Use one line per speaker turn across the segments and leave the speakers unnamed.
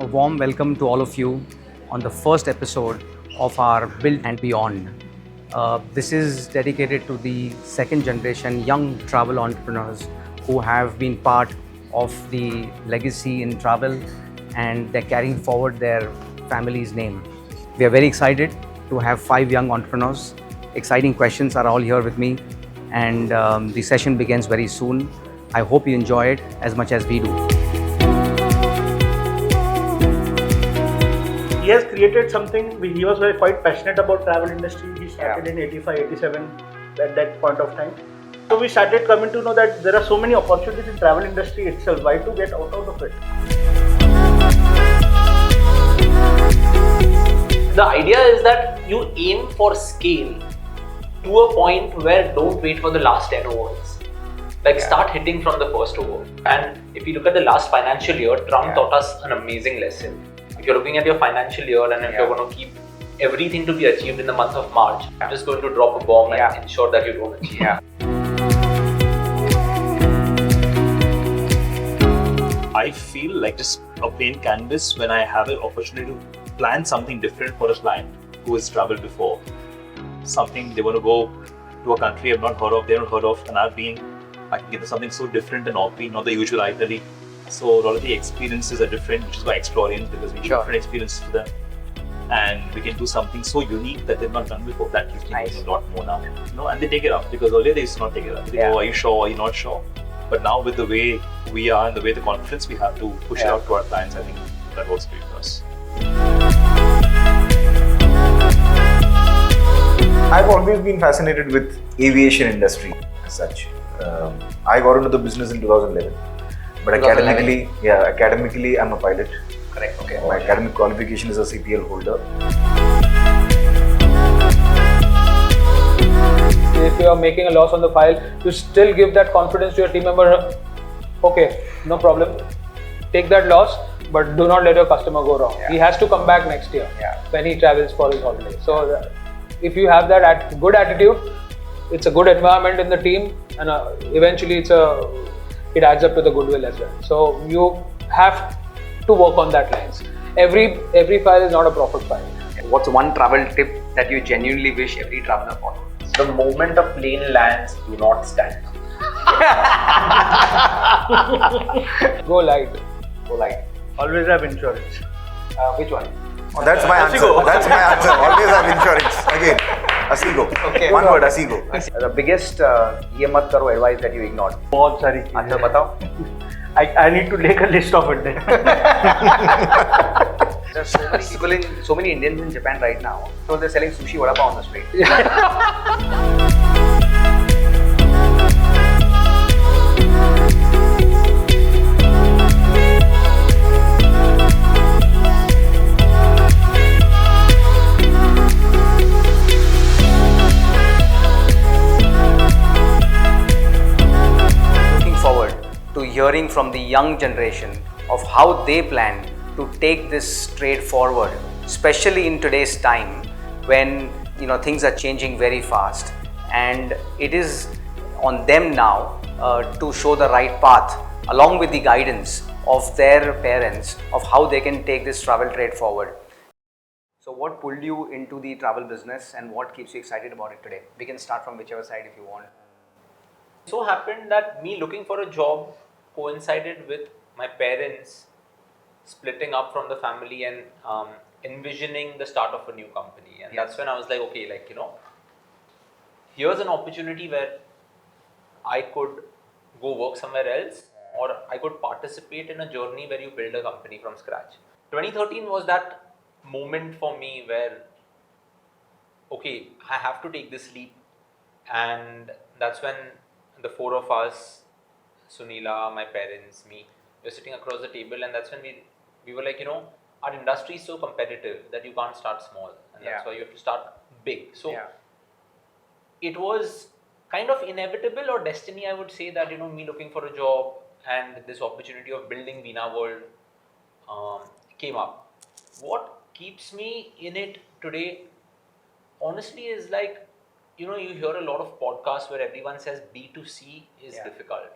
A warm welcome to all of you on the first episode of our Build and Beyond. This is dedicated to the second generation young travel entrepreneurs who have been part of the legacy in travel and they're carrying forward their family's name. We are very excited to have 5 young entrepreneurs. Exciting questions are all here with me, and the session begins very soon. I hope you enjoy it as much as we do.
He has created something. He was quite passionate about travel industry. He started in 85, 87 at that point of time. So we started coming to know that there are so many opportunities in travel industry itself. Why to get out of it?
The idea is that you aim for scale to a point where don't wait for the last 10 overs. Start hitting from the first over. And if you look at the last financial year, Trump taught us an amazing lesson. If you're looking at your financial year and if you're going to keep everything to be achieved in the month of March, I'm just going to drop a bomb and ensure that you don't achieve.
I feel like just a plain canvas when I have an opportunity to plan something different for a client who has traveled before. Something they want to go to a country I've not heard of, they haven't heard of, and I can give them something so different and offbeat, not the usual itinerary. So a lot of the experiences are different, which is why Experiential, because we give different experiences to them. And we can do something so unique that they've not done before. That gives me a lot more now. And they take it up, because earlier they used to not take it up. They go, are you sure, are you not sure? But now with the way we are and the way the confidence we have to push it out to our clients, I think that works great for us.
I've always been fascinated with aviation industry as such. I got into the business in 2011, but academically I'm a pilot.
Correct. Okay.
My academic qualification is a CPL holder.
If you are making a loss on the file, you still give that confidence to your team member. Okay, no problem. Take that loss, but do not let your customer go wrong. He has to come back next year when he travels for his holiday. So if you have that good attitude, it's a good environment in the team, and eventually it adds up to the goodwill as well. So you have to work on that lines. Every file is not a profit file.
What's one travel tip that you genuinely wish every traveler follows?
The moment a plane lands, do not stand.
Go light.
Always have insurance.
Which one?
Oh, that's my answer.
Asego.
That's my answer. Always have insurance. Again, Asego.
Okay.
One word, Asego.
The biggest ये मत करो advice that you ignored.
बहुत सारी चीजें.
अच्छा बताओ.
I need to make a list of it then.
There are so many people so many Indians in Japan right now. So they're selling sushi vada pav on the street. Looking forward to hearing from the young generation of how they plan to take this trade forward, especially in today's time when things are changing very fast, and it is on them now to show the right path along with the guidance of their parents of how they can take this travel trade forward. So what pulled you into the travel business and what keeps you excited about it today? We can start from whichever side if you want.
So happened that me looking for a job coincided with my parents splitting up from the family and envisioning the start of a new company. And that's when I was like, okay, here's an opportunity where I could go work somewhere else, or I could participate in a journey where you build a company from scratch. 2013 was that moment for me where, okay, I have to take this leap. And that's when the 4 of us, Sunila, my parents, me, we were sitting across the table, and that's when we were like, our industry is so competitive that you can't start small, and that's why you have to start big. So it was kind of inevitable or destiny, I would say, that me looking for a job and this opportunity of building Veena World came up. What keeps me in it today, honestly, is you hear a lot of podcasts where everyone says B2C is difficult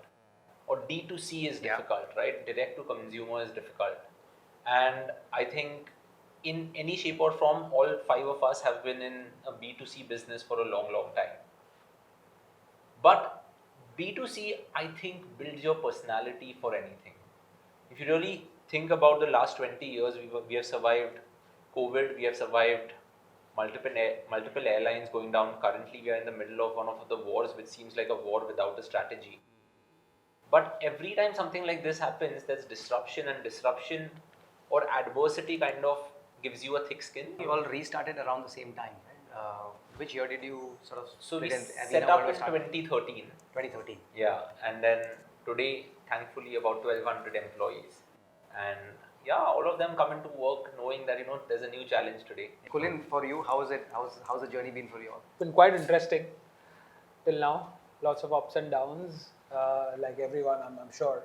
or D2C is difficult, right? Direct to consumer is difficult. And I think in any shape or form, all five of us have been in a B2C business for a long, long time. But B2C, I think, builds your personality for anything. If you really think about the last 20 years, we have survived COVID, we have survived multiple airlines going down. Currently, we are in the middle of one of the wars, which seems like a war without a strategy. But every time something like this happens, there's disruption, and disruption or adversity kind of gives you a thick skin.
You all restarted around the same time, right? Which year did you sort of
So we
begin
set
Veena?
up
When
in
was started?
2013.
2013.
Yeah, and then today, thankfully, about 1200 employees. And yeah, all of them come into work knowing that, there's a new challenge today.
Kulin, for you, how is it? How's the journey been for you all?
It's been quite interesting till now. Lots of ups and downs, like everyone, I'm sure.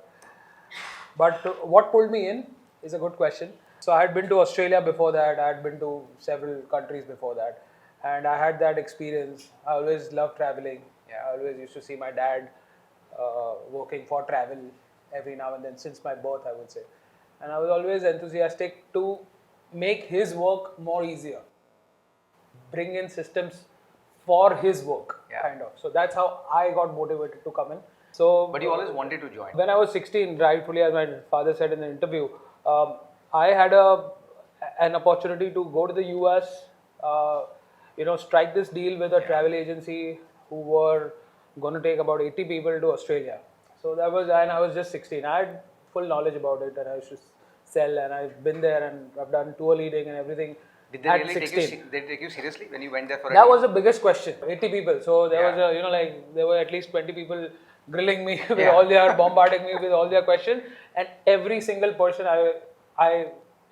But what pulled me in is a good question. So I had been to Australia before that. I had been to several countries before that. And I had that experience. I always loved traveling.
Yeah.
I always used to see my dad working for travel every now and then, since my birth, I would say. And I was always enthusiastic to make his work more easier. Bring in systems for his work,
Yeah.
kind of. So that's how I got motivated to come in. So,
But you always wanted to join.
when I was 16, rightfully, as my father said in the interview, I had an opportunity to go to the US, strike this deal with a travel agency who were going to take about 80 people to Australia. So that was, and I was just 16. I had full knowledge about it, and I used to sell, and I've been there, and I've done tour leading and everything.
Did they
at
really
16.
take you seriously when you went there for a
That
day?
was the biggest question. 80 people. So there
Yeah.
was there were at least 20 people grilling me with
Yeah.
all their, bombarding me with all their questions, and every single person I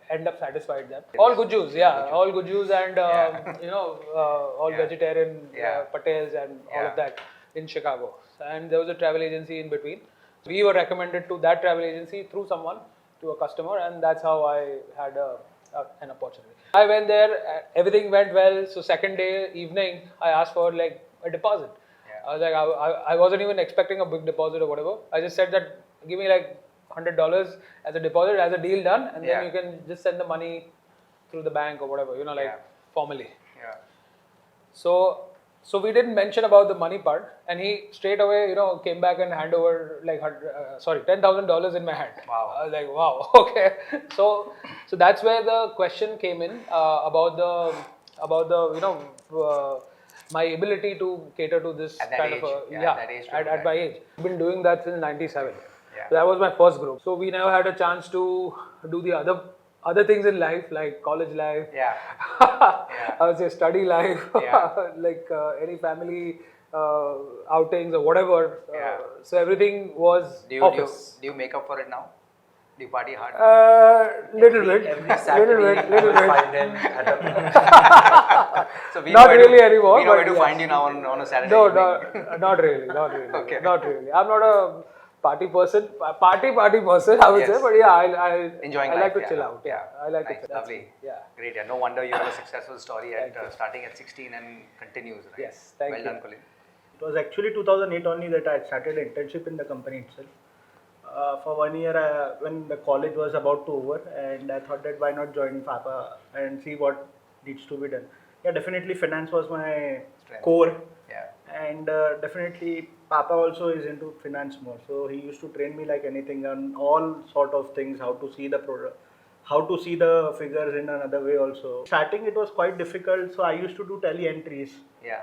end up satisfied them. All good Jews, all good Jews, and all vegetarian Patels and all of that in Chicago. And there was a travel agency in between. We were recommended to that travel agency through someone to a customer, and that's how I had an opportunity. I went there, everything went well. So second day evening, I asked for like a deposit. I was like, I wasn't even expecting a big deposit or whatever. I just said that give me like $100 as a deposit, as a deal done, and then you can just send the money through the bank or whatever, formally.
Yeah.
So we didn't mention about the money part, and he straight away, came back and hand over like $10,000 in my hand.
Wow.
I was like, wow, okay. So that's where the question came in about the my ability to cater to this
At that
kind
age.
of
At that age to do
at
that.
my age. I've been doing that since '97.
Yeah.
So that was my first group. So we never had a chance to do the other things in life, like college life.
Yeah.
I would say study life,
Yeah.
like any family outings or whatever. So everything was office.
Do you make up for it now? Do you party hard?
Little bit.
Every Saturday,
little
you will
bit.
find him at a
So we
Not
know where
really
to,
anymore,
We know where
but
to
yes.
find you now on a Saturday
No,
evening.
not really, not really,
Okay.
not really. I'm not a party person, party person, I would
Yes.
say, but I
Enjoying
I
life,
like to
yeah.
chill out. Yeah, I like
Nice,
to chill. That's
lovely.
it. Yeah.
Great. Yeah. No wonder you have a successful story
Thank
at
you.
starting at 16 and continues. Right?
Yes, thank
well
you.
done, Kulin.
It was actually 2008 only that I started an internship in the company itself. For 1 year, when the college was about to over, and I thought that why not join Papa and see what needs to be done. Yeah, definitely finance was my
Strength.
core,
Yeah.
and definitely Papa also is into finance more. So he used to train me like anything on all sort of things, how to see the product, how to see the figures in another way also. Starting it was quite difficult, so I used to do tally entries
Yeah.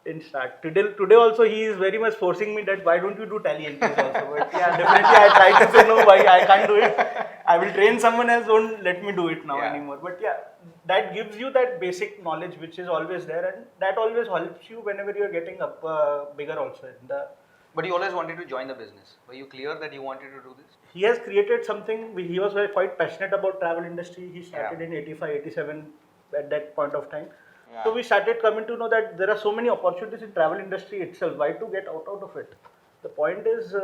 in start. Today also he is very much forcing me that why don't you do tally entries also. But yeah, definitely I try to say no, why I can't do it. I will train someone else, don't let me do it now anymore. But yeah, that gives you that basic knowledge which is always there, and that always helps you whenever you are getting up bigger also.
But you always wanted to join the business. Were you clear that you wanted to do this?
He has created something. He was quite passionate about travel industry. He started in 85, 87 at that point of time.
Yeah.
So we started coming to know that there are so many opportunities in travel industry itself. Why to get out of it? The point is,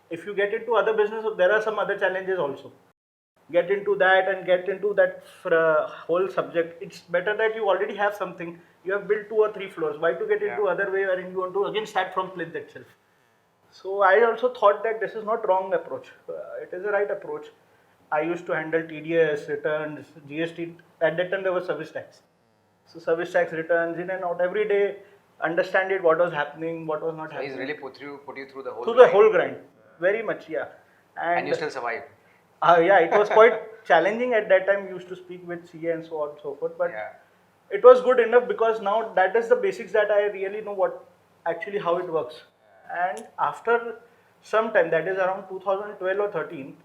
if you get into other business, there are some other challenges also. Get into that and get into that whole subject. It's better that you already have something. You have built 2 or 3 floors. Why to get into other way wherein you want to again start from plinth itself? So I also thought that this is not wrong approach. It is the right approach. I used to handle TDS, returns, GST. At that time, there was service tax. So service tax returns in and out every day. Understand it, what was happening, what was not
So
happening.
he's really put you through the whole
through
grind.
the whole grind. Very much, yeah.
And you still survive.
Yeah, it was quite challenging at that time. We used to speak with CA and so on and so forth. But
Yeah.
it was good enough because now that is the basics that I really know what actually how it works. And after some time, that is around 2012 or 13,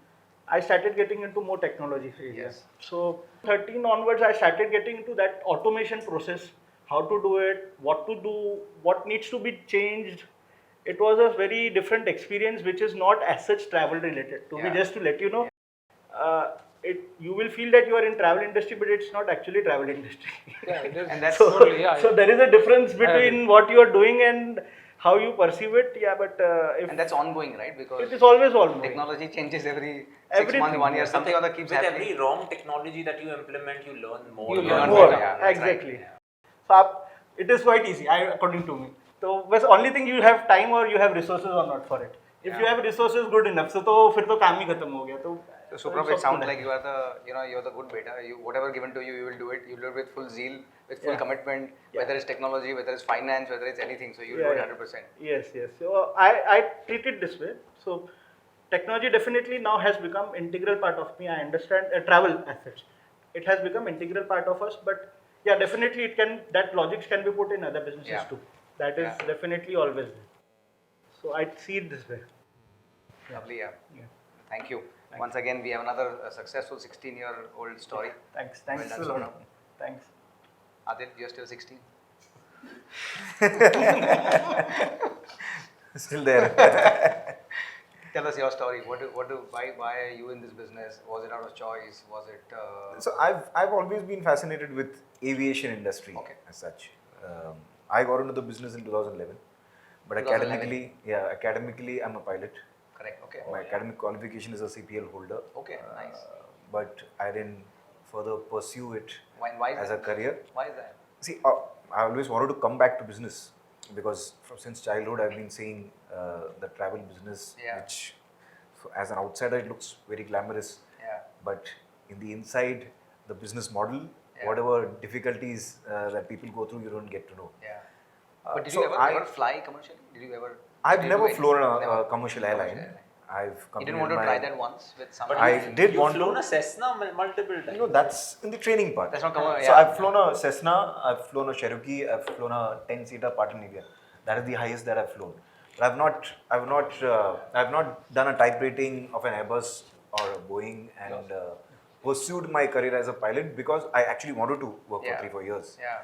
I started getting into more technology area.
Yes.
So 13 onwards, I started getting into that automation process, how to do it, what to do, what needs to be changed. It was a very different experience, which is not as such travel related. To be
Yeah.
just to let you know, you will feel that you are in travel industry, but it's not actually travel industry.
Yeah, it is.
And that's
totally, yeah.
So there is a difference between what you are doing and how you perceive it. Yeah, but if
and that's ongoing, right? Because
it is always ongoing.
technology changes every 6
Everything,
months, 1 year,
yeah.
something or other keeps
With
happening.
every wrong technology that you implement, you learn more.
You
and
learn
More,
yeah, that's
exactly.
right.
So it is quite easy, according to me. So bas only thing you have time or you have resources or not for it. If you have resources good enough, so तो फिर तो काम ही खत्म हो गया.
So Suprabh, it sounds like you are you're the good beta. You whatever given to you, you will do it. You do it with full zeal, with full
Yeah.
commitment.
Yeah.
Whether it's technology, whether it's finance, whether it's anything. So you will do it 100%.
Yes, yes. So I treat it this way. So technology definitely now has become integral part of me. I understand travel as such. It has become integral part of us. But yeah, definitely that logics can be put in other businesses
Yeah.
too. That is
Yeah.
definitely always there. So I see it this way.
Lovely, yeah.
Yeah.
Thank you. Once again, we have another successful 16-year-old story.
Thanks
Well
a
done,
lot.
Suprabh.
Thanks.
Adit, you're still 16.
Still there.
Tell us your story. Why are you in this business? Was it out of choice? Was it?
So I've always been fascinated with aviation industry
Okay.
as such. I got into the business in 2011, but
2011.
academically I'm a pilot.
Correct. Okay.
My academic qualification is a CPL holder.
Okay. Nice.
But I didn't further pursue it
Why is
as a
that?
career.
Why is that?
See, I always wanted to come back to business because since childhood I've been seeing the travel business,
Yeah.
which as an outsider it looks very glamorous,
Yeah.
but in the inside, the business model,
Yeah.
whatever difficulties that people go through, you don't get to know.
Yeah. But did
so
you ever fly commercially? Did you ever?
I've
did you
never
do it?
flown
Never.
a commercial airline.
Commercial
I've
You didn't
completed
want to
my-
try that once with some.
But
I did
you've
want
flown
to.
a Cessna multiple times.
No, that's in the training part.
That's not commercial.
So
Yeah.
I've flown a Cessna, I've flown a Cherokee, I've flown a 10-seater Patil. That is the highest that I've flown. But I've not done a type rating of an Airbus or a Boeing and pursued my career as a pilot because I actually wanted to work
Yeah.
for 3-4 years.
Yeah.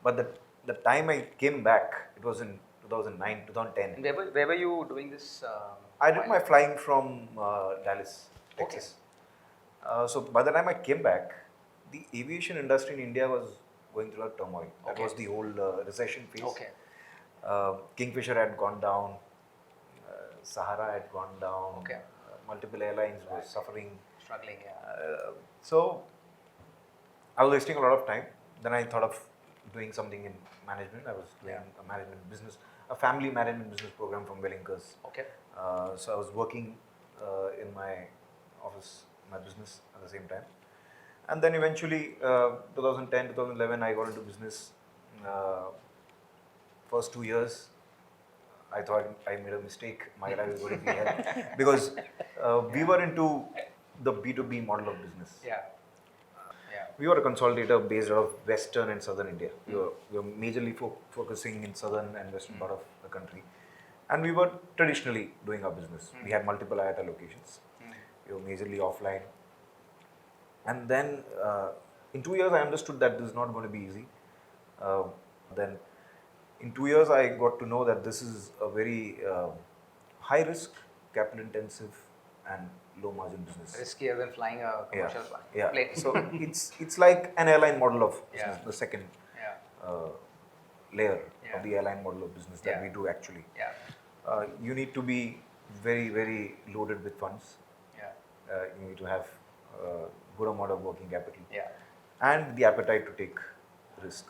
But the time I came back, it was in 2009, 2010.
And where were you doing this?
I did my flying from Dallas, Texas. So by the time I came back, the aviation industry in India was going through a turmoil. That
Okay.
was the whole recession phase.
Okay.
Kingfisher had gone down, Sahara had gone down.
Okay.
Multiple airlines were suffering.
Struggling. Yeah.
So I was wasting a lot of time. Then I thought of doing something in management. I was doing a management business, a family management business program from Wellinkers.
Okay.
So I was working in my office, my business at the same time. And then eventually, 2010, 2011, I got into business. First 2 years, I thought I made a mistake. My life is going to be hell. Because we were into the B2B model of business.
Yeah. Yeah.
We were a consolidator based out of Western and Southern India. We were majorly focusing in Southern and Western part of the country. And we were traditionally doing our business. We had multiple IATA locations. We were majorly offline. And then in 2 years, I understood that this is not going to be easy. Then in 2 years, I got to know that this is a very high risk, capital intensive and low margin business.
Riskier than flying a commercial plane.
So it's like an airline model of business,
Yeah.
the second
Yeah.
layer
Yeah.
of the airline model of business that
Yeah.
we do actually.
Yeah.
You need to be very, very loaded with funds.
Yeah.
You need to have a good amount of working capital
Yeah.
and the appetite to take risk.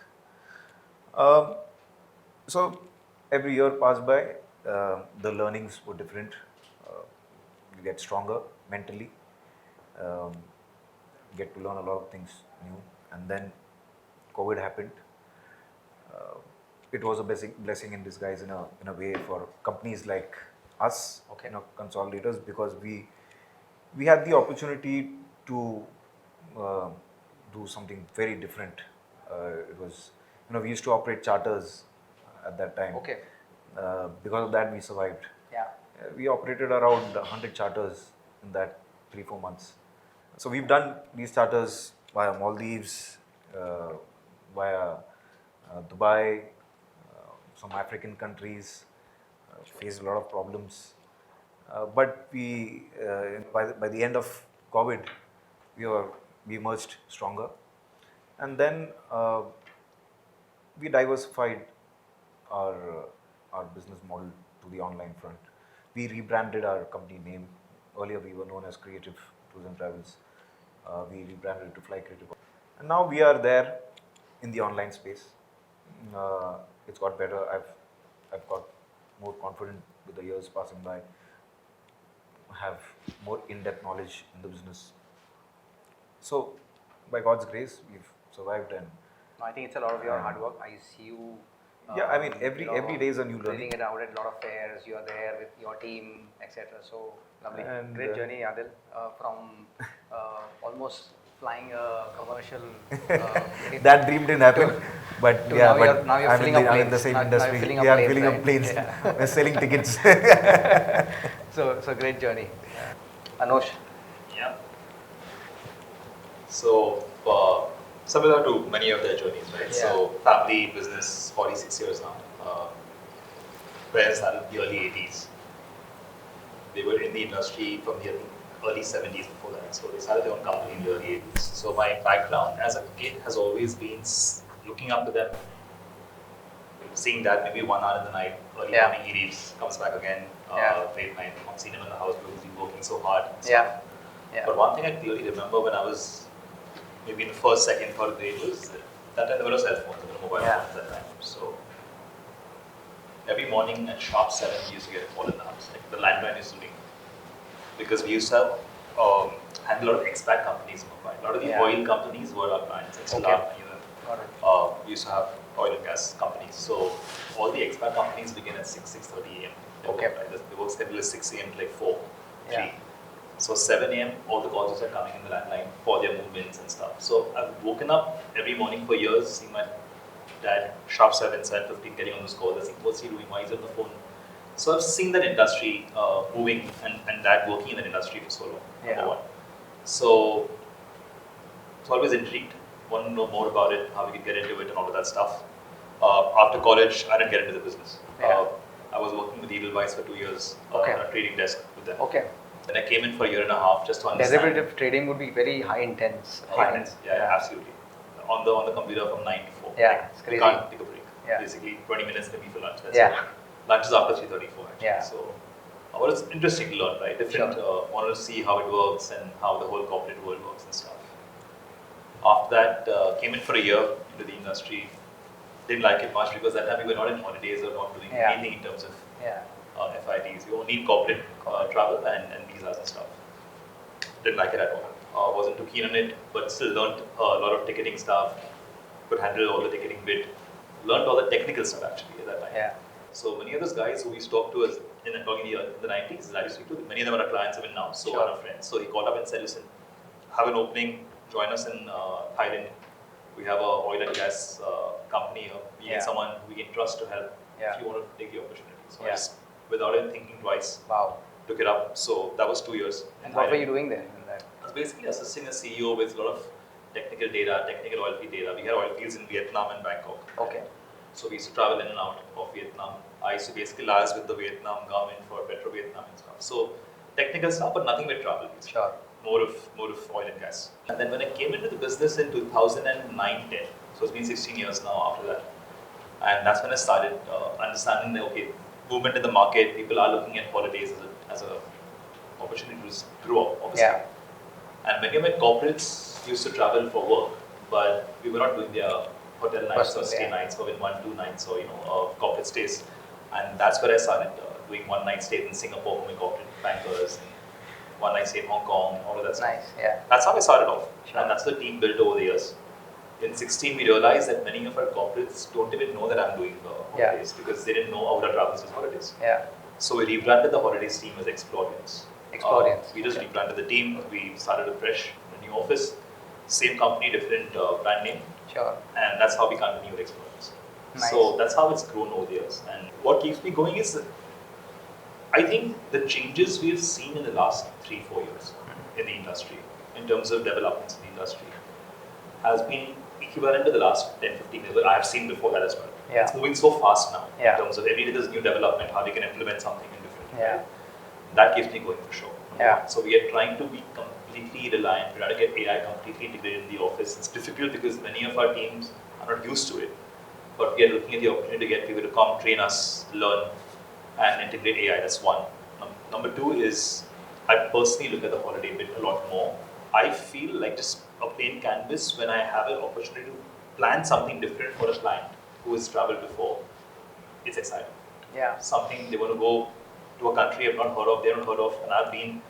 So every year passed by, the learnings were different. You get stronger mentally, um, get to learn a lot of things new. And then COVID happened. Uh, it was a blessing in disguise in a way for companies like us, consolidators, because we had the opportunity to uh, do something very different. It was, we used to operate charters at that time.
Okay.
Because of that, we survived.
Yeah.
We operated around 100 charters in that 3-4 months. So we've done these charters via Maldives, via Dubai, some African countries, faced a lot of problems. But by the end of COVID, we emerged stronger, and then we diversified our business model to the online front. We rebranded our company name. Earlier, we were known as Creative Tours and Travels. We rebranded it to FlyCreative, and now we are there in the online space. It's got better. I've got more confident with the years passing by. Have more in-depth knowledge in the business. So, by God's grace, we've survived, and
I think it's a lot of your hard work. I see you.
yeah, I mean every day is a new learning.
Bringing it out at a lot of fairs. You are there with your team, etc. So lovely,
And,
great journey, Adil. From almost flying a commercial.
That dream didn't happen, but
to
yeah,
now
but
you're
I'm
filling
in
up
the, I'm in the
planes.
same
Now you're
industry.
filling up
Yeah,
planes,
filling up
right?
planes.
Yeah.
We're selling tickets.
So great journey. Anosh.
Yeah. So, similar to many of their journeys, right?
Yeah.
So, family, business, 46 years now. Parents started in the early 80s. They were in the industry from the early 70s before that. So, they started their own company in the early 80s. So, my background as a kid has always been looking up to them. Seeing that maybe 1 hour in the night, early morning he leaves, comes back again, late night. I've seen him in the house because he's been working so hard.
Yeah.
But one thing I clearly remember when I was maybe in the first, second, third grade was that time there were no cell phones, there were mobile phones at that time. So every morning at sharp 7 we used to get a call in the house. Like the landline used to ring. Because we used to have had a lot of expat companies in Mumbai. A lot of the oil companies were our clients. We used to have oil and gas companies. So all the expat companies begin at 6:30 a.m. The work schedule is 6 a.m. to like 4, 3. So 7 a.m. all the calls are coming in the landline for their movements and stuff. So I've woken up every morning for years, seeing my dad sharp 7, 7:15 getting on those calls. I think, what's he doing? Why is he on the phone? So I've seen that industry moving and dad working in that industry for so long. Number one. So I was always intrigued, want to know more about it, how we could get into it and all of that stuff. After college, I didn't get into the business. I was working with Edelweiss for 2 years on a trading desk with them. Then I came in for a year and a half just to understand.
Derivative trading would be very high intense.
Yeah, absolutely. On the computer from 9 to 4.
Yeah, it's crazy.
You can't take a break.
Yeah.
Basically, 20 minutes maybe for lunch. That's
Yeah.
it. Lunch is after 3:34 actually.
Yeah.
So, well, it's interesting to learn, right? Different. Wanted to see how it works and how the whole corporate world works and stuff. After that, came in for a year into the industry. Didn't like it much because that time we were not in holidays or not doing anything in terms of FITs. We only need corporate travel and visas and stuff. Didn't like it at all. Wasn't too keen on it, but still learned a lot of ticketing stuff. Could handle all the ticketing bit. Learned all the technical stuff actually at that time. So many of those guys who we talked to us in the 90s, I used to speak to them. Many of them are our clients even now, so are our friends. So he called up and said, listen, have an opening, join us in Thailand. We have a oil and gas company here. We need someone we can trust to help if you want to take the opportunity. So I just, without even thinking twice, took it up. So that was 2 years.
And what were you doing there?
I was basically assisting a CEO with a lot of technical data, technical oil field data. We had oil fields in Vietnam and Bangkok. So we used to travel in and out of Vietnam. I used to basically liaise with the Vietnam government for Petro Vietnam and stuff. So technical stuff, but nothing with travel. More of oil and gas. And then when I came into the business in 2009-10, so it's been 16 years now after that. And that's when I started understanding that, movement in the market, people are looking at holidays as a opportunity to grow, obviously. And many of my corporates used to travel for work, but we were not doing their hotel nights or stay nights, or 1-2 nights or corporate stays. And that's where I started doing one-night stays in Singapore for my corporate bankers, and one like say Hong Kong, all of that stuff.
Nice, yeah.
That's how I started off, and that's the team built over the years. In 16, we realized that many of our corporates don't even know that I'm doing holidays because they didn't know Ahura travels as holidays.
Yeah.
So we rebranded the holidays team as Experiential.
Experiential.
We just rebranded the team. We started afresh in a new office, same company, different brand name.
Sure.
And that's how we continued Experiential.
Nice.
So that's how it's grown over the years. And what keeps me going is, I think the changes we've seen in the last 3-4 years in the industry, in terms of developments in the industry, has been equivalent to the last 10-15 years. I have seen before that as well.
Yeah.
It's moving so fast now
Yeah.
in terms of every day there's new development, how we can implement something in different.
Yeah.
That keeps me going for sure.
Yeah.
So we are trying to be completely reliant. We're trying to get AI completely integrated in the office. It's difficult because many of our teams are not used to it. But we are looking at the opportunity to get people to come, train us, learn, and integrate AI. That's one. Number two is, I personally look at the holiday bit a lot more. I feel like just a plain canvas when I have an opportunity to plan something different for a client who has traveled before. It's exciting.
Yeah.
Something they want to go to a country I've not heard of, they haven't heard of, and I can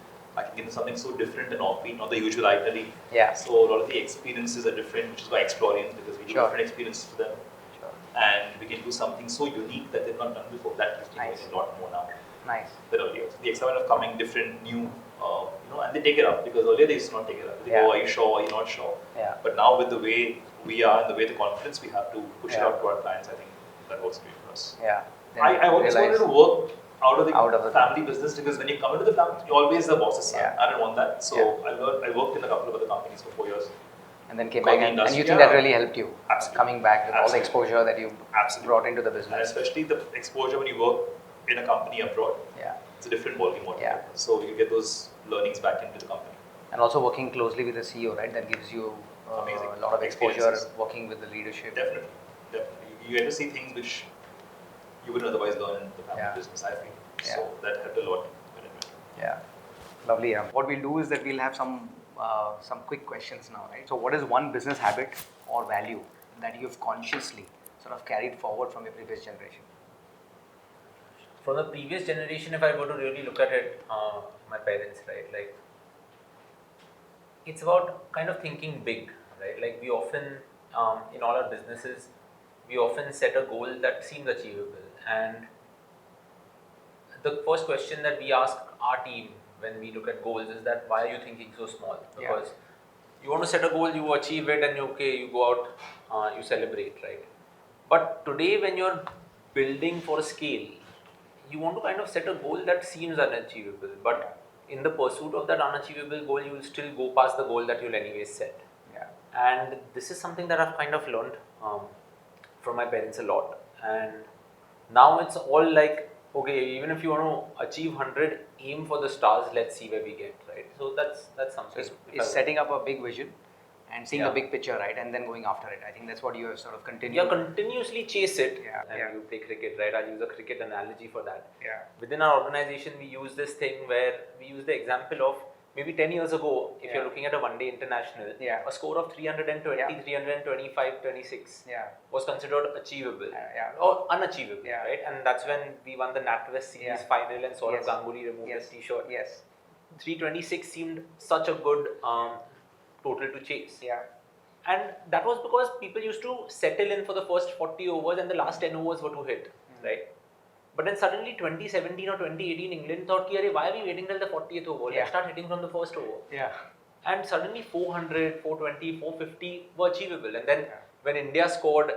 give them something so different and offbeat, not the usual itinerary.
Yeah.
So a lot of the experiences are different, which is why Experience, because we do
Sure.
different experiences for them.
Sure.
And we can do something so unique that they've not done before. That gives me
Nice.
a lot more now
Nice.
than earlier. The excitement of coming different, new, and they take it up, because earlier they used to not take it up. They
Yeah.
go, are you sure, are you not sure?
Yeah.
But now with the way we are and the way the confidence we have to push it
Yeah.
out to our clients, I think that works great for us.
Yeah. Then
I always wanted
realize-
to work out of the
the
family business, because when you come into the family, you're always the boss's son.
Yeah.
I didn't want that. So
Yeah.
I worked in a couple of other companies for 4 years.
And then came
Got
back,
the
and
industry,
you think
yeah.
that really helped you
Absolutely.
coming back with all the
Absolutely.
exposure that you
Absolutely.
brought into the
And
business.
especially the exposure when you work in a company abroad,
Yeah.
it's a different ballgame altogether.
Yeah.
So you get those learnings back into the company.
And also working closely with the CEO, right? That gives you
Amazing.
a lot of exposure
Experiences.
working with the leadership.
Definitely. You get to see things which you wouldn't otherwise learn in the family
Yeah.
business, I feel.
Yeah.
So that helped a lot when it went.
Yeah, lovely. What we'll do is that we'll have some quick questions now, right? So, what is one business habit or value that you've consciously sort of carried forward from your previous generation?
From the previous generation, if I were to really look at it, my parents, right, like, it's about kind of thinking big, right? Like, we often, in all our businesses, we often set a goal that seems achievable. And the first question that we ask our team when we look at goals is that, why are you thinking so small? Because you want to set a goal, you achieve it, and you go out, you celebrate, right? But today, when you're building for scale, you want to kind of set a goal that seems unachievable, but in the pursuit of that unachievable goal, you will still go past the goal that you'll anyways set.
Yeah.
And this is something that I've kind of learned from my parents a lot. And now it's all like, okay, even if you want to achieve 100, aim for the stars, let's see where we get, right? So that's something.
It's setting up a big vision and seeing
Yeah.
the big picture, right? And then going after it. I think that's what you have sort of continued.
Yeah, continuously chase it.
Yeah,
And
yeah.
you play cricket, right? I'll use a cricket analogy for that.
Yeah.
Within our organization, we use this thing where we use the example of maybe 10 years ago, if
Yeah.
you're looking at a one-day international,
Yeah.
a score of 320,
Yeah.
325, 26
Yeah.
was considered achievable
Yeah.
or unachievable,
Yeah.
right? And that's when we won the NatWest Series
Yeah.
final and Saurav
Yes.
Ganguly removed
Yes.
his t-shirt.
Yes.
326 seemed such a good total to chase.
Yeah.
And that was because people used to settle in for the first 40 overs and the last 10 overs were to hit, right? But then suddenly 2017 or 2018, England thought, why are we waiting till the 40th over?
Yeah.
Let's start hitting from the first over.
Yeah.
And suddenly 400, 420, 450 were achievable. And then
Yeah.
when India scored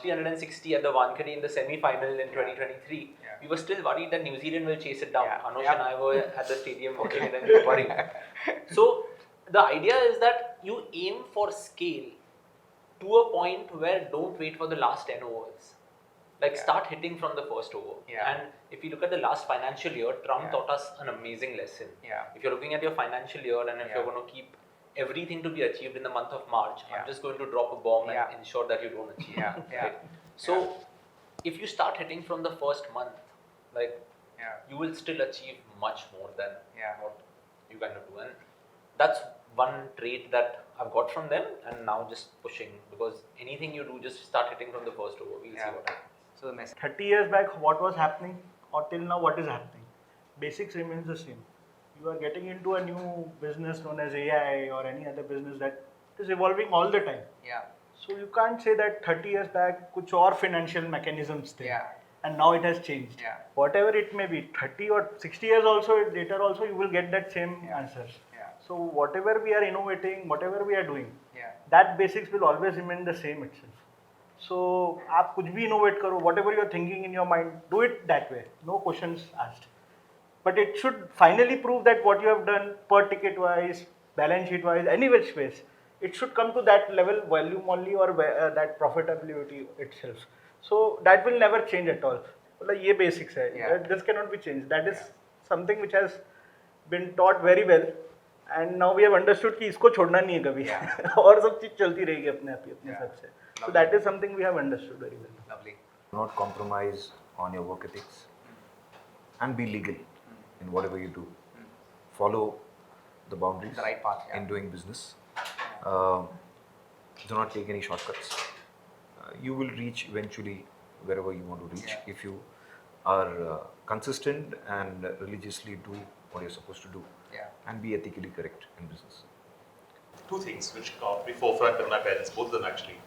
360 at the Wankhede in the semi-final in 2023,
Yeah.
we were still worried that New Zealand will chase it down.
Yeah.
Anosh
Yeah.
and I were at the stadium watching it and we were worried. So the idea is that you aim for scale to a point where don't wait for the last 10 overs. Like start hitting from the first over.
Yeah.
And if you look at the last financial year, Trump
Yeah.
taught us an amazing lesson.
Yeah.
If you're looking at your financial year and if
Yeah.
you're going to keep everything to be achieved in the month of March,
Yeah.
I'm just going to drop a bomb
Yeah.
and ensure that you don't achieve
Yeah.
it.
Yeah.
Right? So if you start hitting from the first month, like
Yeah.
you will still achieve much more than
Yeah.
what you kind of do. And that's one trait that I've got from them, and now just pushing, because anything you do, just start hitting from the first over. We'll
Yeah.
see what happens.
So the message.
30 years back, what was happening, or till now, what is happening? Basics remains the same. You are getting into a new business known as AI or any other business that is evolving all the time.
Yeah.
So you can't say that 30 years back कुछ और financial mechanisms थे,
Yeah.
and now it has changed.
Yeah.
Whatever it may be, 30 or 60 years also later also you will get that same answers.
Yeah.
So whatever we are innovating, whatever we are doing,
Yeah.
that basics will always remain the same itself. So आप कुछ भी innovate करो, whatever you are thinking in your mind, do it that way. No questions asked. But it should finally prove that what you have done per ticket wise, balance sheet wise, any which ways, it should come to that level volume only or that profitability itself. So that will never change at all. मतलब ये basics है.
Yeah.
This cannot be changed. That is something which has been taught very well. And now we have understood कि इसको छोड़ना नहीं है कभी. और सब चीज चलती रहेगी अपने आप ही अपने हिसाब से. So that is something we have understood very well.
Lovely.
Not compromise on your work ethics and be legal in whatever you do. Follow the boundaries
The right path, yeah.
in doing business. Do not take any shortcuts. You will reach eventually wherever you want to reach
Yeah.
if you are consistent and religiously do what you're supposed to do
Yeah.
and be ethically correct in business.
Two things which come to the forefront of my parents, both of them actually.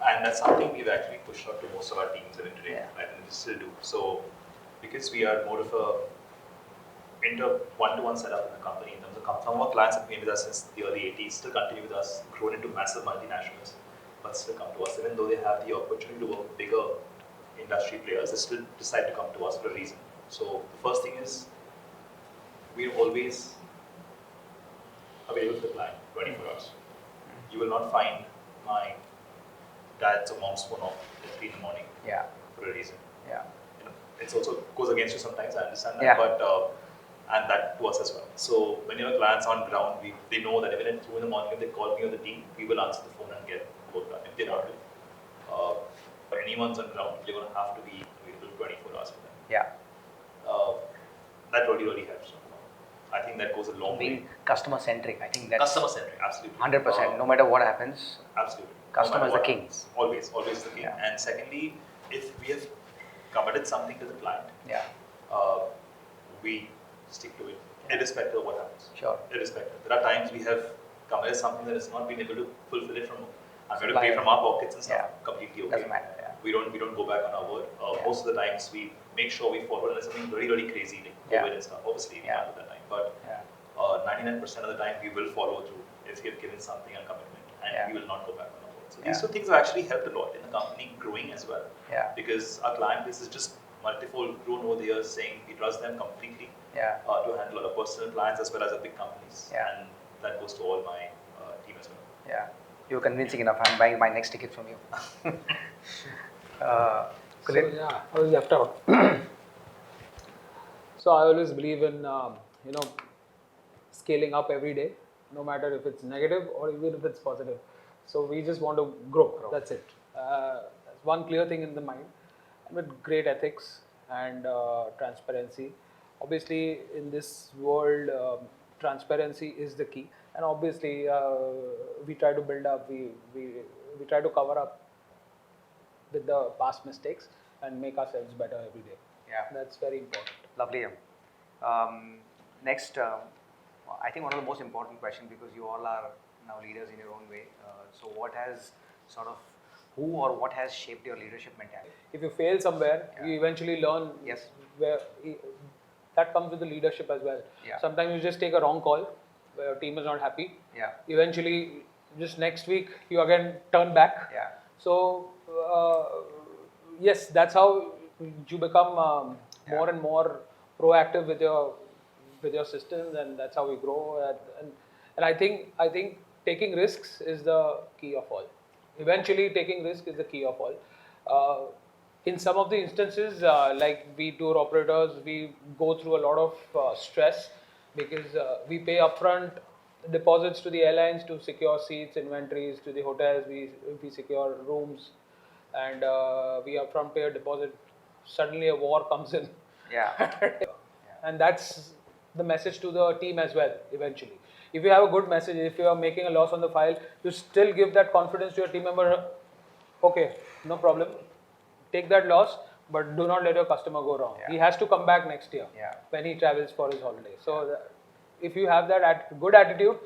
And that's something we've actually pushed out to most of our teams even today,
Yeah.
and we still do. So, because we are more of a one-to-one setup in the company, in terms of some of our clients have been with us since the early 80s, still continue with us, grown into massive multinationals, but still come to us. Even though they have the opportunity to work with bigger industry players, they still decide to come to us for a reason. So, the first thing is, we're always available to the client 24 hours. You will not find my dad's or mom's phone off at 3 in the morning
Yeah.
for a reason.
Yeah.
You know, it's also goes against you sometimes, I understand that,
Yeah.
but and that to us as well. So when your clients on ground, they know that even at 2 in the morning, if they call me or the team, we will answer the phone and get work done. If they're not, for anyone's on ground, you're going to have to be available 24 hours for them.
Yeah.
That really helps. I think that goes a long way.
Being customer centric, I think that's
Customer centric, absolutely.
100%. No matter what happens,
Absolutely.
Customer
No
is
matter
the
what
king.
happens, always the king.
Yeah.
And secondly, if we have committed something to the client,
yeah,
we stick to it, irrespective of what happens.
sure.
Irrespective. There are times we have committed something that has not been able to fulfill it from. I'm going to pay
Supplier.
from our pockets and stuff.
Yeah.
Completely okay.
Doesn't matter. Yeah.
We don't go back on our word.
Yeah.
Most of the times we make sure we follow unless something really crazy like
Yeah.
COVID and stuff. Obviously, we
Yeah.
can't do that time, but
Yeah.
99% of the time we will follow through if we have given something a commitment, and
Yeah.
we will not go back on our word. So
Yeah.
these two things have actually helped a lot in the company growing as well,
Yeah.
because our client base is just multifold grown over the years, saying we trust them completely
Yeah.
to handle a lot of personal clients as well as the big companies,
Yeah.
and that goes to all my team as well.
Yeah. You're convincing enough. I'm buying my next ticket from you.
So yeah, I was left out. So I always believe in scaling up every day, no matter if it's negative or even if it's positive. So we just want to grow. That's it. That's one clear thing in the mind, and with great ethics and transparency. Obviously, in this world, transparency is the key. And obviously, we try to build up. We try to cover up with the past mistakes and make ourselves better every day.
Yeah.
That's very important.
Lovely. Next, I think one of the most important questions, because you all are now leaders in your own way. So what has who or what has shaped your leadership mentality?
If you fail somewhere,
Yeah.
you eventually learn.
Yes.
Where that comes with the leadership as well.
Yeah.
Sometimes you just take a wrong call where your team is not happy.
Yeah.
Eventually, just next week, you again turn back.
Yeah.
So yes, that's how you become more and more proactive with your systems, and that's how we grow. And I think taking risks is the key of all. Eventually, taking risk is the key of all. In some of the instances, like we tour operators, we go through a lot of stress because we pay upfront deposits to the airlines to secure seats, inventories, to the hotels, we secure rooms, and we upfront pay a deposit. Suddenly a war comes in.
Yeah.
And that's the message to the team as well, eventually. If you have a good message, if you are making a loss on the file, you still give that confidence to your team member. Okay, no problem. Take that loss, but do not let your customer go wrong.
Yeah.
He has to come back next year
Yeah.
when he travels for his holiday. So if you have that good attitude,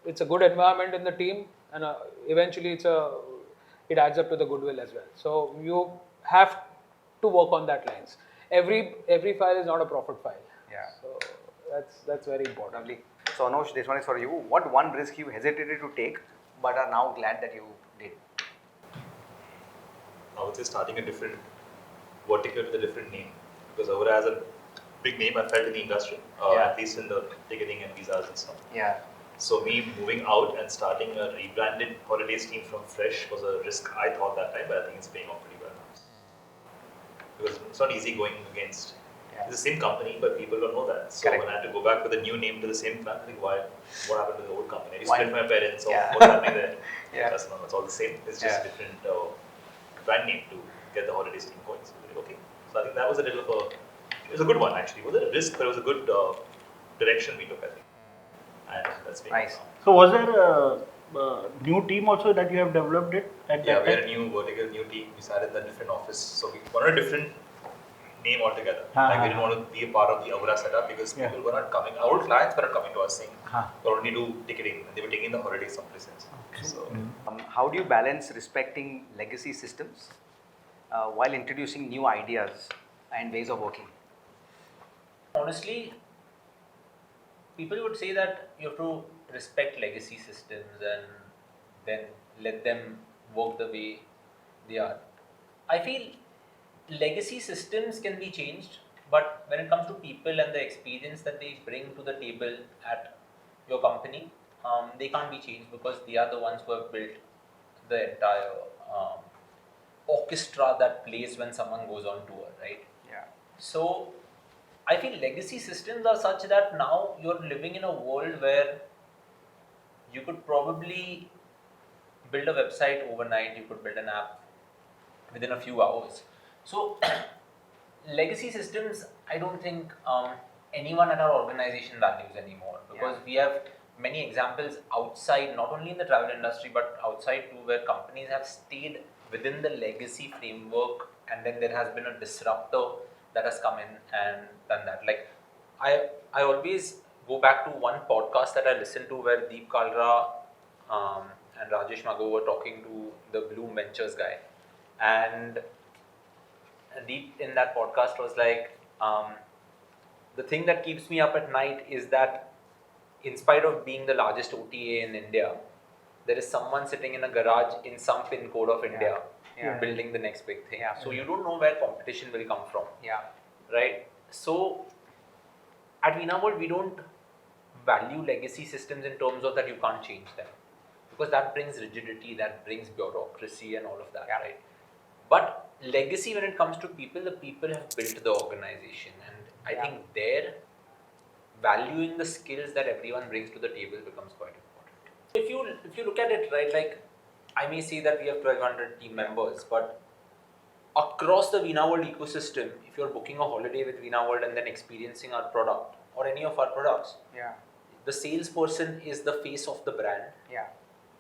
it's a good environment in the team, and eventually it adds up to the goodwill as well. So you have to work on that lines. Every file is not a profit file.
Yeah.
So that's very important.
Lovely. So Anosh, this one is for you. What one risk you hesitated to take but are now glad that you did?
I would say starting a different vertical with a different name, because Ahura has a big name I felt in the industry, at least in the ticketing and visas and stuff.
Yeah.
So me moving out and starting a rebranded holidays team from fresh was a risk I thought that time, but I think it's paying off pretty well now. Because it's not easy going against. It's the same company, but people don't know that. So when I had to go back with a new name to the same plan, I think what happened to the old company? I split my parents, or what's happening there? That's not, it's all the same. It's just different brand name to get the holidays team going. So okay. So I think that was a little of it was a good one actually. It was a risk, but it was a good direction we took, I think. And that's been
Nice.
So was there a new team also that you have developed it at that
we had
time?
a new vertical, new team. We sat in the different office. So we wanted a different name altogether.
Uh-huh.
We didn't want to be a part of the Ahura setup because people were not coming. Our old clients were not coming to us saying, we only do ticketing. And they were taking the holidays someplace else. So,
How do you balance respecting legacy systems while introducing new ideas and ways of working?
Honestly, people would say that you have to respect legacy systems and then let them work the way they are. I feel legacy systems can be changed, but when it comes to people and the experience that they bring to the table at your company, they can't be changed because they are the ones who have built the entire orchestra that plays when someone goes on tour, right?
Yeah.
So I feel legacy systems are such that now you're living in a world where you could probably build a website overnight, you could build an app within a few hours. So legacy systems, I don't think anyone at our organization values anymore, because we have many examples outside, not only in the travel industry, but outside too, where companies have stayed within the legacy framework and then there has been a disruptor that has come in and done that. Like I always go back to one podcast that I listened to where Deep Kalra and Rajesh Mago were talking to the Bloom Ventures guy, and Deep in that podcast was like, the thing that keeps me up at night is that in spite of being the largest OTA in India, there is someone sitting in a garage in some pin code of India building the next big thing. So you don't know where competition will come from. Right? So at Veena World, we don't value legacy systems in terms of that you can't change them, because that brings rigidity, that brings bureaucracy and all of that, right? But legacy, when it comes to people, the people have built the organization, and I think there valuing the skills that everyone brings to the table becomes quite important. If you look at it, right, like I may say that we have 1,200 team members, but across the Veena World ecosystem, if you're booking a holiday with Veena World and then experiencing our product or any of our products, the salesperson is the face of the brand,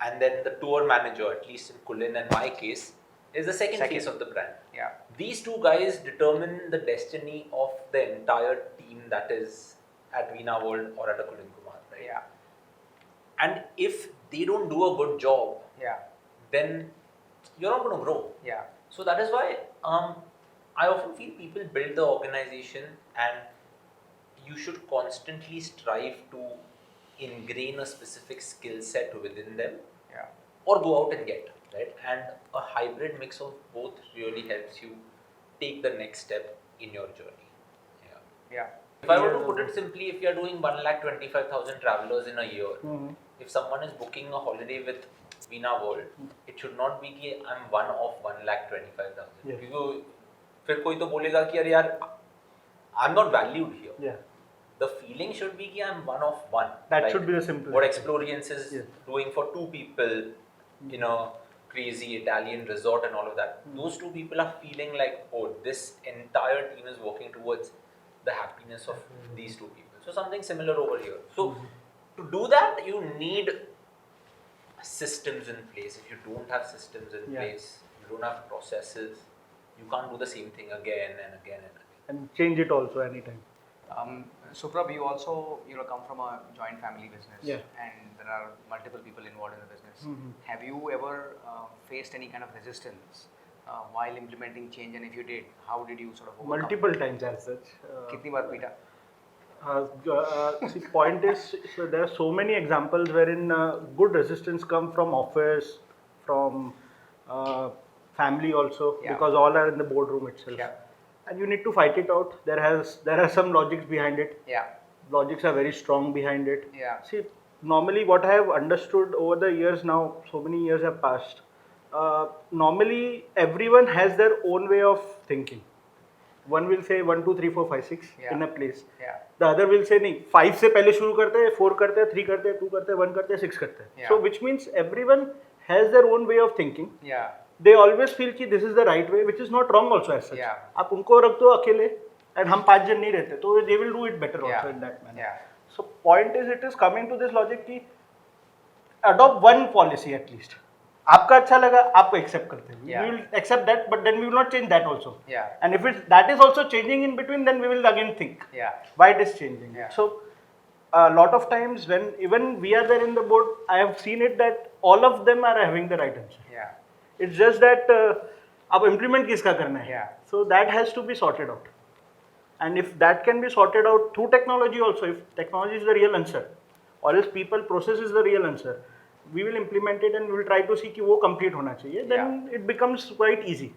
and then the tour manager, at least in Kulin and my case, is the second face of the brand. These two guys determine the destiny of the entire team that is at Veena World or at a Kulin Kumar, right? And if they don't do a good job, then you're not going to grow. So that is why I often feel people build the organization, and you should constantly strive to ingrain a specific skill set within them, or go out and get, right? And a hybrid mix of both really helps you take the next step in your journey. If I were to put it simply, if you are doing 1,25,000 travelers in a year, if someone is booking a holiday with Veena World, it should not be कि I'm one of 1,25,000. क्योंकि फिर कोई तो बोलेगा कि अरे यार I'm not valued here. The feeling should be कि I'm one of one.
That should be the simplest.
What Experiential is doing for two people in a crazy Italian resort and all of that. Those two people are feeling like, oh, this entire team is working towards the happiness of these two people. So something similar over here. So to do that, you need systems in place. If you don't have systems in place, you don't have processes, you can't do the same thing again and again and again.
And change it also anytime.
Suprabh, you also come from a joint family business,
Yeah.
and there are multiple people involved in the business.
Mhm.
Have you ever faced any kind of resistance while implementing change, and if you did, how did you sort of overcome?
Multiple times as such.
कितनी बार पीटा?
See, point is, so there are so many examples wherein good resistance come from office, from family also,
Yeah.
because all are in the boardroom itself.
Yeah.
And you need to fight it out. There are some logics behind it.
Yeah.
Logics are very strong behind it.
Yeah.
See, normally what I have understood over the years now, so many years have passed. Normally, everyone has their own way of thinking. One will say 1, 2, 3, 4, 5, 6
Yeah.
in a place.
Yeah.
The other will say नहीं 5 से पहले शुरू करते हैं, 4 करते हैं, 3 करते हैं, 2 करते हैं, 1 करते हैं, 6 करते हैं.
Yeah.
So which means everyone has their own way of thinking.
Yeah.
They always feel कि this is the right way, which is not wrong also as such.
Yeah.
आप उनको रख दो अकेले and हम 5 जन नहीं रहते, तो they will do it better
Yeah.
also in that manner.
Yeah.
So point is, it is coming to this logic कि adopt one policy at least. आपका अच्छा लगा, आप accept करते हैं.
Yeah.
We will accept that, but then we will not change that also.
Yeah.
And if that is also changing in between, then we will again think
Yeah.
why it is changing.
Yeah.
So a lot of times when even we are there in the board, I have seen it that all of them are having the right answer.
Yeah.
It's just that अब implement किसका करना है?
Yeah.
So that has to be sorted out. And if that can be sorted out through technology also, if technology is the real answer, or else people process is the real answer, we will implement it and we will try to see कि वो complete होना चाहिए. Then it becomes quite easy.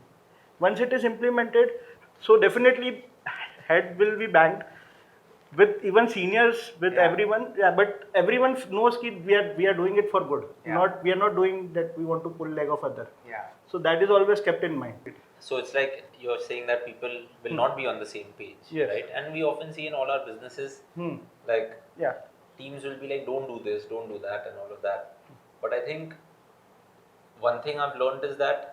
Once it is implemented, so definitely head will be banged with even seniors, with
Yeah.
everyone. Yeah, but everyone knows कि we are doing it for good.
Yeah.
We are not doing that we want to pull leg of other.
Yeah.
So that is always kept in mind.
So it's like you're saying that people will not be on the same page,
Yes.
right? And we often see in all our businesses, like
Yeah.
teams will be like, don't do this, don't do that, and all of that. But I think one thing I've learned is that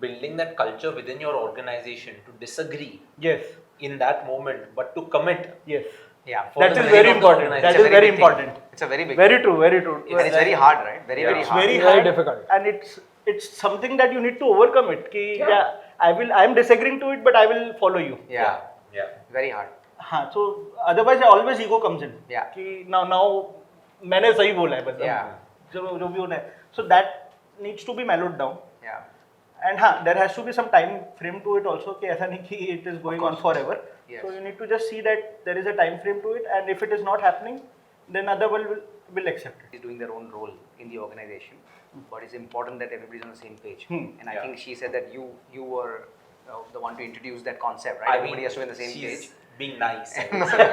building that culture within your organization to disagree
Yes.
in that moment, but to commit.
Yes.
Yeah.
For
That
the
is
sake
very
of the
important.
organization.
That is very
big thing.
important.
It's a very big
Very
thing.
true. Very true.
And it's very hard, right? Very, very
It's
hard.
very
Very
hard,
difficult.
and it's something that you need to overcome it. कि I am disagreeing to it, but I will follow you.
Yeah.
Yeah.
Very hard.
हाँ, so otherwise always ego comes in.
Yeah.
कि now मैंने सही बोला है बस.
Yeah.
जो भी होना है. So that needs to be mellowed down.
Yeah.
And there has to be some time frame to it also. कि ऐसा नहीं कि it is going on forever.
Yes.
So you need to just see that there is a time frame to it, and if it is not happening, then other will accept it.
Is doing their own role in the organization, but it's important that everybody's on the same page. And I
Yeah.
think she said that you were the one to introduce that concept, right?
I
Everybody
mean,
has to be on the same
she's
page.
being nice. I would say.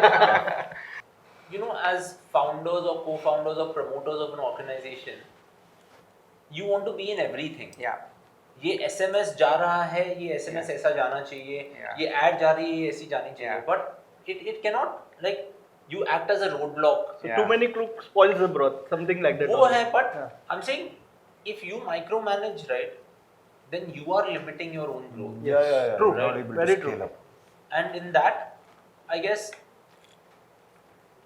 You know, as founders or co-founders or promoters of an organization, you want to be in everything.
Yeah.
ये SMS जा रहा है, ये SMS ऐसा जाना चाहिए,
Yeah.
ये ad जा रही है, ये ऐसी जानी चाहिए.
Yeah.
But it cannot, like, you act as a roadblock.
So
Yeah.
too many cooks spoils the broth, something like that.
वो
also.
है, but
Yeah.
I'm saying, if you micromanage, right, then you are limiting your own growth.
Yeah.
True.
You're not able
Very
to
true.
scale up.
And in that, I guess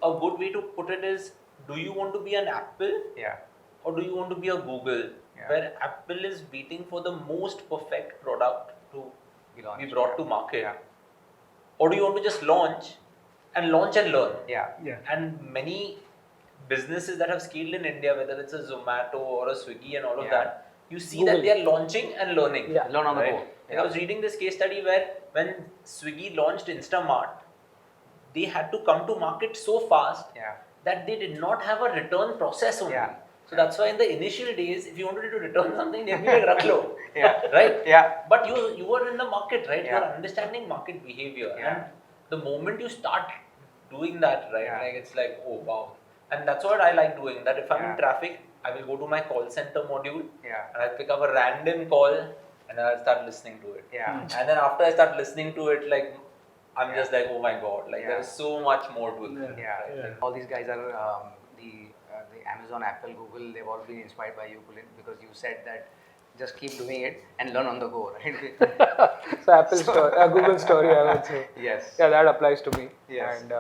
a good way to put it is, do you want to be an Apple
Yeah.
or do you want to be a Google,
Yeah.
where Apple is waiting for the most perfect product to
Be launched.
be brought to market,
Yeah.
or do you want to just launch and learn?
Yeah.
Yeah.
And many businesses that have scaled in India, whether it's a Zomato or a Swiggy and all of
Yeah.
that, you see that
Google.
they are launching and learning.
Yeah.
Learn on the
Right?
go.
Like
Yeah.
I was reading this case study where when Swiggy launched Instamart, they had to come to market so fast
Yeah.
that they did not have a return process only.
Yeah.
So that's why in the initial days, if you wanted to return something, they'd be like, "Rakh lo."
Yeah.
Right?
Yeah.
But you were in the market, right?
Yeah.
You're understanding market behavior.
Yeah.
And the moment you start doing that, right,
Yeah.
like it's like, oh wow. And that's what I like doing. That if I'm
Yeah.
in traffic, I will go to my call center module
Yeah.
and I'll pick up a random call and I'll start listening to it.
Yeah.
And then after I start listening to it, like I'm
Yeah.
just like, oh my god, like
Yeah.
there's so much more to it.
Yeah.
Yeah.
Yeah.
All these guys are the Amazon, Apple, Google. They've all been inspired by you, Kulin, because you said that just keep doing it and learn on the go, right?
So Apple story, Google story, I would say.
Yes.
Yeah, that applies to me.
Yes.
And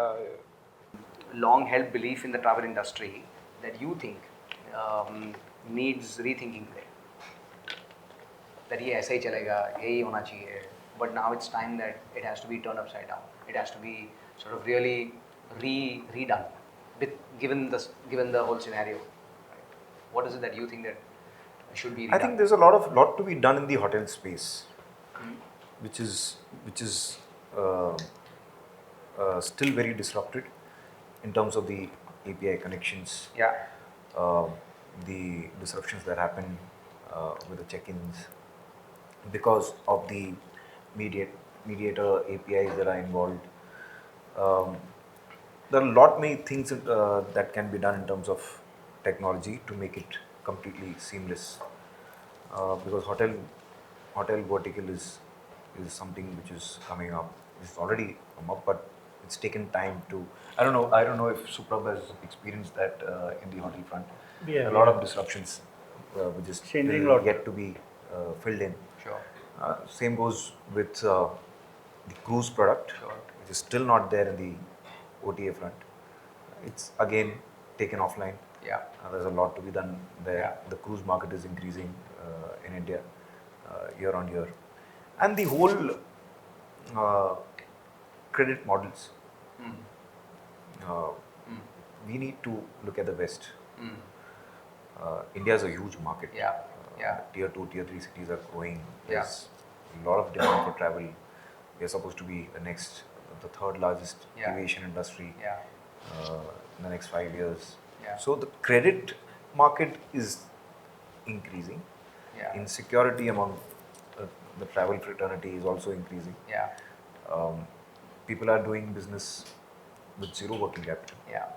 Long held belief in the travel industry that you think needs rethinking today. That ये ऐसा ही चलेगा, यही होना चाहिए. But now it's time that it has to be turned upside down. It has to be sort of really redone, given the whole scenario? Right? What is it that you think that should be redone?
I think there's a lot to be done in the hotel space, which is still very disrupted in terms of the API connections.
Yeah.
The disruptions that happen with the check-ins because of the mediator APIs that are involved. There are a lot many things that can be done in terms of technology to make it completely seamless. Because hotel vertical is something which is coming up. It's already come up, but it's taken time to. I don't know if Suprabh has experienced that in the hotel front.
Yeah,
A lot
yeah.
of disruptions, which is
Changing
still
lot.
yet to be filled in.
Sure.
Same goes with the cruise product,
Sure.
which is still not there in the OTA front. It's again taken offline.
Yeah.
There's a lot to be done there.
Yeah.
The cruise market is increasing in India year on year, and the whole credit models. We need to look at the West. India is a huge market.
Yeah. Yeah.
Tier 2, Tier 3 cities are growing.
Yeah.
There's a lot of demand for travel. We are supposed to be the third largest
Yeah.
aviation industry
Yeah.
in the next 5 years.
Yeah.
So the credit market is increasing.
Yeah.
Insecurity among the travel fraternity is also increasing.
Yeah.
People are doing business with zero working capital.
Yeah.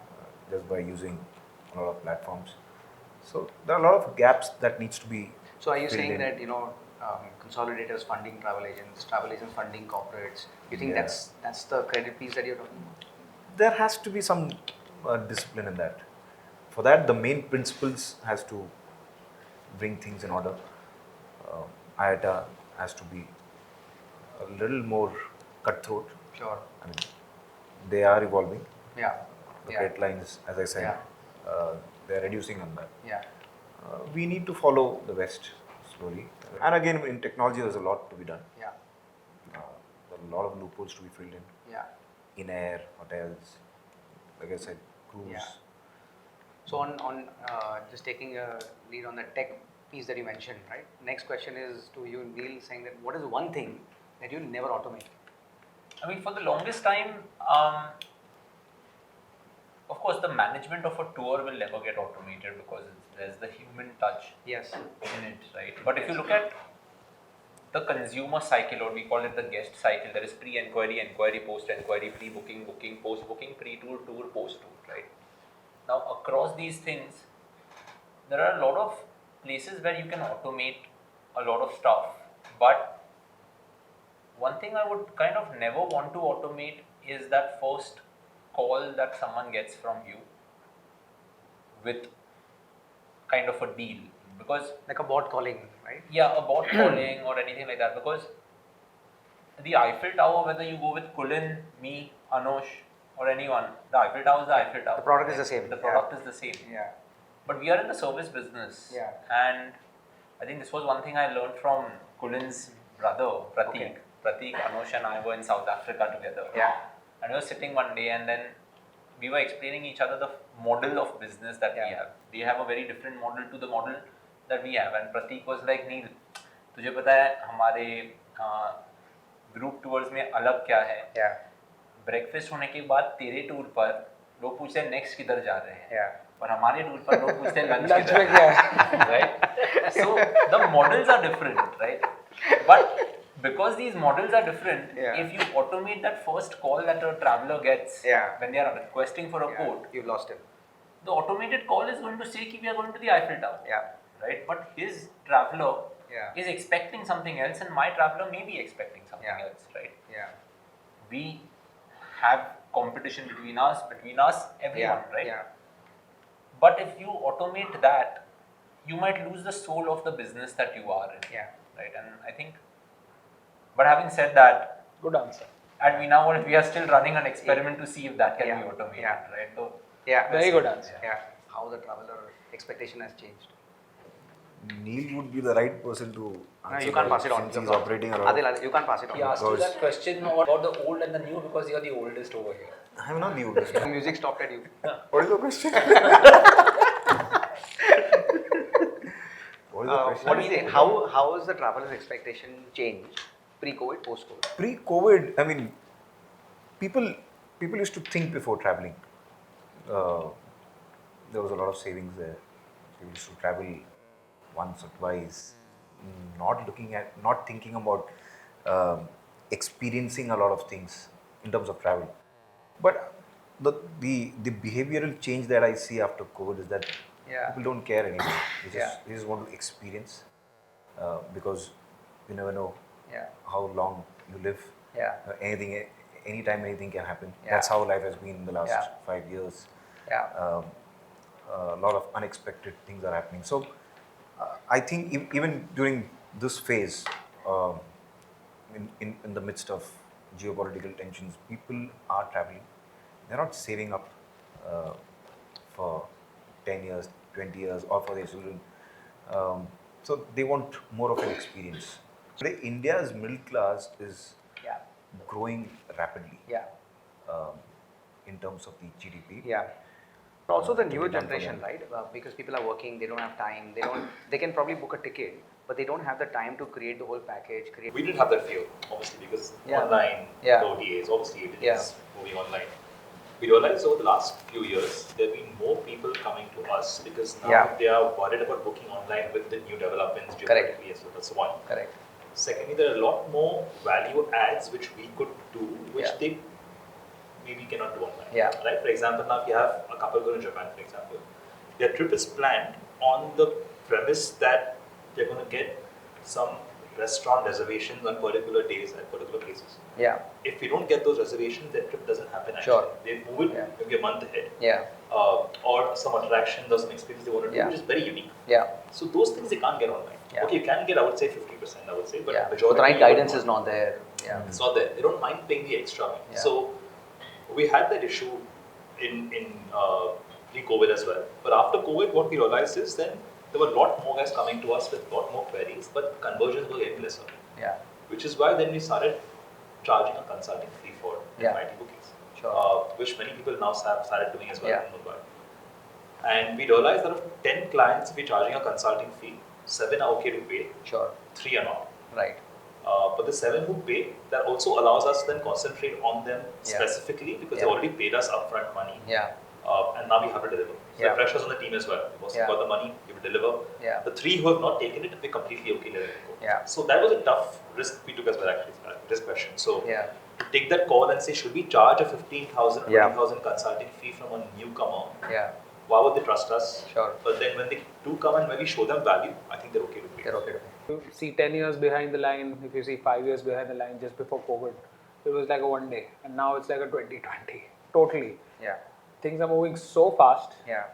Just by using a lot of platforms. So there are a lot of gaps that needs to be.
So are you
filled
saying
in.
that consolidators funding travel agents funding corporates? You think
Yeah.
that's the credit piece that you're talking about?
There has to be some discipline in that. For that, the main principles has to bring things in order. IATA has to be a little more cutthroat.
Sure.
I mean, they are evolving.
Yeah.
The
Yeah.
credit lines, as I said,
Yeah.
they are reducing on that.
Yeah.
We need to follow the West slowly. And again, in technology, there's a lot to be done.
Yeah.
There are a lot of loopholes to be filled in.
Yeah.
In air, hotels, like I said, cruise.
Yeah. So on just taking a lead on the tech piece that you mentioned, right? Next question is to you, Neil, saying that what is one thing that you'll never automate?
I mean, for the longest time, of course, the management of a tour will never get automated because there's the human touch
Yes.
in it, right? But if you look at the consumer cycle, or we call it the guest cycle, there is pre-enquiry, enquiry, post-enquiry, pre-booking, booking, post-booking, pre-tour, tour, post-tour, right? Now, across these things, there are a lot of places where you can automate a lot of stuff, but one thing I would kind of never want to automate is that first call that someone gets from you with kind of a deal, because
Like a bot calling, right?
yeah, a bot calling or anything like that, because the Eiffel Tower, whether you go with Kulin, me, Anosh or anyone, the Eiffel Tower is the Eiffel Tower.
The product is the same.
The product is the same.
Yeah.
But we are in the service business.
Yeah.
And I think this was one thing I learned from Kulin's brother, Pratik.
Okay.
Pratik, Anosh and I were in South Africa together.
Yeah.
And we were sitting one day and then we were explaining each other the model of business that we
Yeah.
have. They have a very different model to the model that we have. And Pratik was like, Neil, तुझे पता है हमारे group tours में अलग क्या है?
Yeah.
Breakfast होने के बाद तेरे टूर पर लोग पूछते हैं नेक्स्ट किधर जा रहे हैं,
Yeah.
और हमारे टूर पर लोग पूछते हैं लंच
Lunch
किधर
में क्या है?
right? So the models are different, right? But because these models are different,
Yeah.
if you automate that first call that a traveler gets
Yeah.
when they are requesting for a
Yeah.
quote,
You've lost him.
the automated call is going to say कि we are going to the Eiffel Tower,
Yeah.
right? But his traveler
Yeah.
is expecting something else, and my traveler may be expecting something
Yeah.
else, right?
Yeah.
We have competition between us, everyone,
Yeah.
right?
Yeah.
But if you automate that, you might lose the soul of the business that you are in,
Yeah.
right? And I think, but having said that,
Good answer.
at Veena World, we are still running an experiment to see if that can
Yeah.
be automated,
Yeah.
right? So,
Yeah.
Very good answer.
Yeah. How the traveler expectation has changed.
Neil would be the right person to answer.
You can't
that
pass it on.
since he's operating around.
Adil, you can't pass it on.
He asked you
Because-
that question about the old and the new because you're the oldest over here.
I'm not the oldest.
The music stopped at you.
What is the question? What is the question?
What is it? How has the traveler's expectation changed pre-COVID, post-COVID?
Pre-COVID, I mean, people used to think before traveling. There was a lot of savings there. People used to travel once or twice, not thinking about experiencing a lot of things in terms of travel. But the behavioral change that I see after COVID is that
Yeah.
people don't care anymore.
Yeah.
They just want to experience because you never know
Yeah.
how long you live.
Yeah.
Anytime anything can happen.
Yeah.
That's how life has been in the last
Yeah.
5 years.
Yeah.
A lot of unexpected things are happening. So I think even during this phase, in the midst of geopolitical tensions, people are traveling. They're not saving up for 10 years, 20 years, or for their children. So they want more of an experience. Today, India's middle class is
Yeah.
growing rapidly
Yeah.
in terms of the GDP.
Yeah. But also the
To
newer
be done for
generation,
them.
right? Because people are working, they don't have time. They can probably book a ticket, but they don't have the time to create the whole package.
We didn't have that fear, obviously, because
Yeah.
online,
Yeah.
the OTAs, obviously it
Yeah.
is moving online. We realized over the last few years, there have been more people coming to us because now
Yeah.
they are worried about booking online with the new developments,
Correct.
geopolitically, and so that's one.
Correct.
Secondly, there are a lot more value adds which we could do, which
Yeah.
they maybe cannot do online.
Yeah.
Right? For example, now if you have a couple going to Japan, for example, their trip is planned on the premise that they're going to get some restaurant reservations on particular days at particular places.
Yeah.
If we don't get those reservations, their trip doesn't happen actually.
Sure.
They move it
Yeah.
maybe a month ahead.
Yeah.
Or some attraction or some experience they want to do,
Yeah.
which is very unique.
Yeah.
So those things they can't get online.
Yeah.
Okay, you can get, I would say 50%, I would say, but
Yeah.
majority
The right
you don't
guidance is
want.
not there. Yeah.
It's not there. They don't mind paying the extra.
Yeah.
So we had that issue in pre-COVID as well. But after COVID, what we realized is then there were a lot more guys coming to us with a lot more queries, but conversions were getting lesser.
Yeah.
Which is why then we started charging a consulting fee for
Yeah.
FlyCreative bookings,
Sure.
which many people now have started doing as well
Yeah.
in Mumbai. And we realized that of 10 clients, we're charging a consulting fee. 7 are okay to pay,
Sure.
3 are not.
Right.
But the 7 who pay, that also allows us to then concentrate on them
Yeah.
specifically because
Yeah.
they already paid us upfront money.
Yeah.
And now we have to deliver. So
Yeah.
the pressure's on the team as well. Once
Yeah.
you've got the money, you have to deliver.
Yeah.
The 3 who have not taken it, we're completely okay letting it go.
Yeah.
So that was a tough risk we took as well, actually, risk question. So
Yeah.
to take that call and say, should we charge a 15,000 or
Yeah.
20,000 consulting fee from a newcomer?
Yeah.
Why would they trust us?
Sure.
But then when they do come and when we show them value, I think they're okay to pay.
They're okay to pay.
You see 10 years behind the line, if you see 5 years behind the line just before COVID, it was like a one day, and now it's like a 2020. Totally.
Yeah.
Things are moving so fast.
Yeah.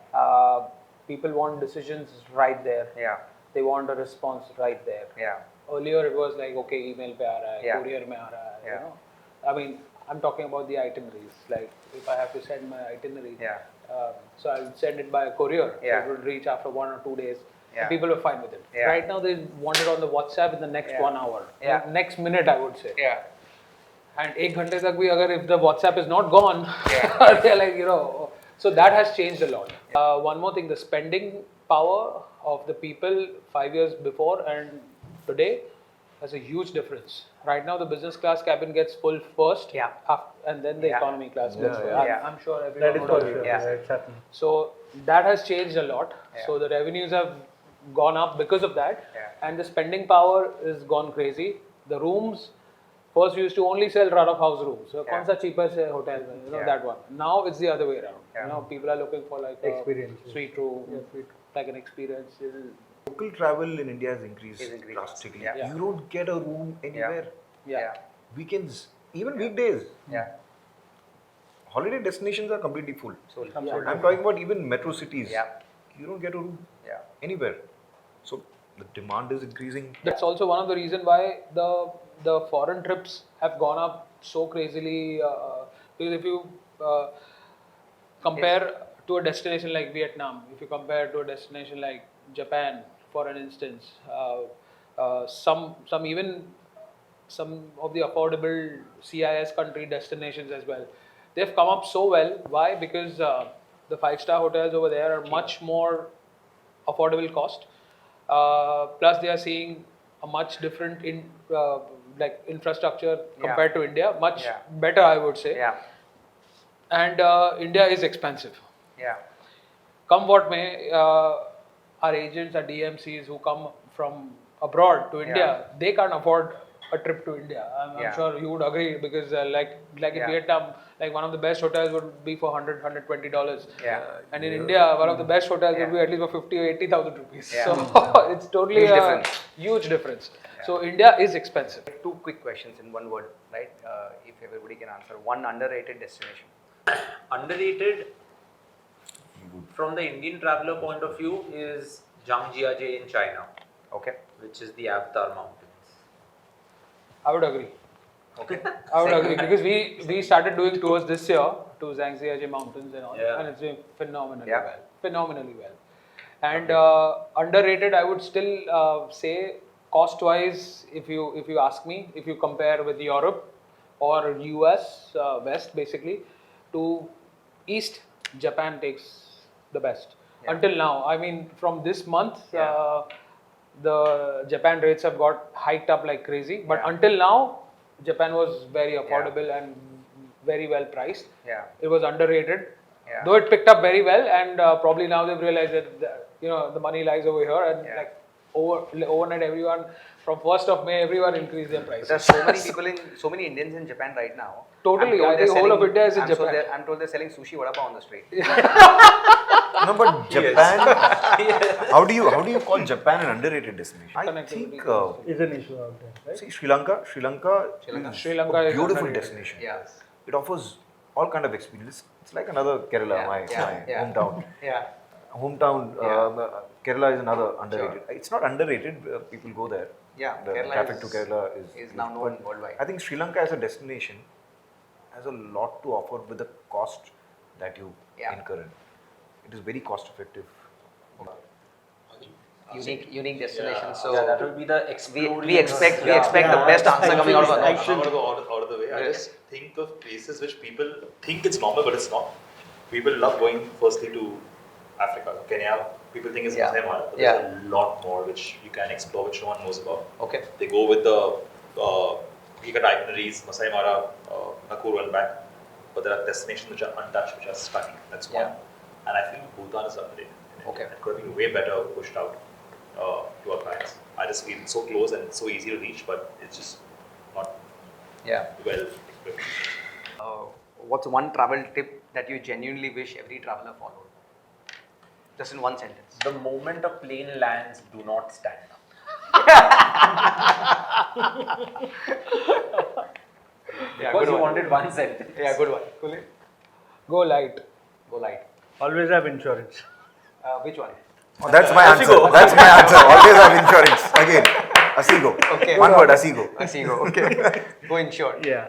People want decisions right there.
Yeah.
They want a response right there.
Yeah.
Earlier it was like, okay, email pe aa raha hai,
Yeah.
courier mein aa raha hai,
Yeah.
you know. I mean, I'm talking about the itineraries. Like, if I have to send my itinerary,
Yeah.
so I'll send it by a courier.
Yeah.
So it will reach after 1 or 2 days.
Yeah.
And people are fine with it.
Yeah.
Right now, they want it on the WhatsApp in the next
Yeah.
1 hour.
Yeah.
Next minute, I would say.
Yeah.
And 1 घंटे तक भी अगर if the WhatsApp is not gone,
Yeah.
they're like, you know, so that has changed a lot. One more thing, the spending power of the people 5 years before and today has a huge difference. Right now, the business class cabin gets full first,
Yeah.
and then the
Yeah.
economy class gets
Yeah,
full.
yeah.
Yeah.
I'm sure
That
everyone
is
would
for
agree.
sure.
Yeah.
Yeah, it's happening.
So that has changed a lot.
Yeah.
So the revenues have gone up because of that,
Yeah.
and the spending power is gone crazy. The rooms, first we used to only sell run of house rooms. So
Yeah.
kaun sa cheapest hai hotel mein, you know,
Yeah.
that one. Now it's the other way around.
Yeah.
You know, people are looking for like a
Experience.
suite room, like an experience.
Local travel in India has increased,
Is increased.
drastically.
Yeah.
You don't get a room anywhere.
Yeah.
Weekends, even weekdays.
Yeah.
Holiday destinations are completely full.
So,
Yeah.
I'm talking about even metro cities.
Yeah.
You don't get a room
Yeah.
anywhere. So the demand is increasing.
That's also one of the reason why the foreign trips have gone up so crazily. Because if you compare to a destination like Vietnam, if you compare to a destination like Japan, for an instance, some of the affordable CIS country destinations as well. They've come up so well. Why? Because the 5-star hotels over there are much more affordable cost. Plus, they are seeing a much different like infrastructure compared to India. Much better, I would say.
Yeah.
And India is expensive.
Yeah.
Come what may, our agents, our DMCs who come from abroad to India, they can't afford a trip to India. I'm sure you would agree, because like in Vietnam, like one of the best hotels would be for $120.
Yeah.
And in India, one of the best hotels would be at least for 50 or 80,000 rupees.
Yeah.
So it's totally
Huge
a
difference.
huge difference. So India is expensive.
2 quick questions in one word, right? If everybody can answer. One underrated destination.
Underrated from the Indian traveler point of view is Zhangjiajie in China,
Okay.
which is the Avatar Mountains.
I would agree.
Okay.
I would agree, because we started doing tours this year to Zhangjiajie Mountains and all, and it's doing phenomenally well. Phenomenally well. And underrated, I would still say, cost-wise, if you ask me, if you compare with Europe or US West basically to East, Japan takes the best until now. I mean, from this month, the Japan rates have got hiked up like crazy. But until now, Japan was very affordable and very well priced.
Yeah.
It was underrated.
Yeah.
Though it picked up very well, and probably now they've realized that the money lies over here, and like overnight, everyone from 1st of May, everyone increased their prices.
There's so many people so many Indians in Japan right now.
Totally, I think whole of India is in Japan.
I'm told they're selling sushi vada pav on the street.
No, but Japan. How do you call Japan an underrated destination? I think
Is an issue out there, right?
see Sri Lanka is
Lanka
a
is
beautiful
underrated.
destination.
Yeah.
It offers all kind of experience. It's like another Kerala, my hometown.
Yeah.
Kerala is another underrated. It's not underrated. People go there.
Yeah.
The
Kerala
traffic to Kerala
is now known worldwide.
I think Sri Lanka as a destination has a lot to offer with the cost that you incur in. It is very cost effective.
Unique destination. So
that will be the exploring.
we expect the best answer coming out of Anosh.
I'm going to go out of the way. I just think of places which people think it's normal, but it's not. People love going firstly to Africa, Kenya. People think it's Masai Mara, but there's a lot more which you can explore, which no one knows about.
Okay.
They go with the weekend itineraries, Masai Mara, Nakuru and back, but there are destinations which are untouched, which are stunning. That's one. And I feel Bhutan is underrated.
Okay.
It could have been way better pushed out to our clients. I just feel it's so close and it's so easy to reach, but it's just not well equipped.
What's one travel tip that you genuinely wish every traveler followed? Just in one sentence.
The moment a plane lands, do not stand up. Because you wanted one sentence.
Yeah, good one. Kulin?
Go light.
Go light.
Always have insurance.
Which one?
Oh, that's my answer. That's my answer. Always have insurance. Again, Asego.
Okay.
One word, Asego.
Asego. Okay. Go insured.
Yeah.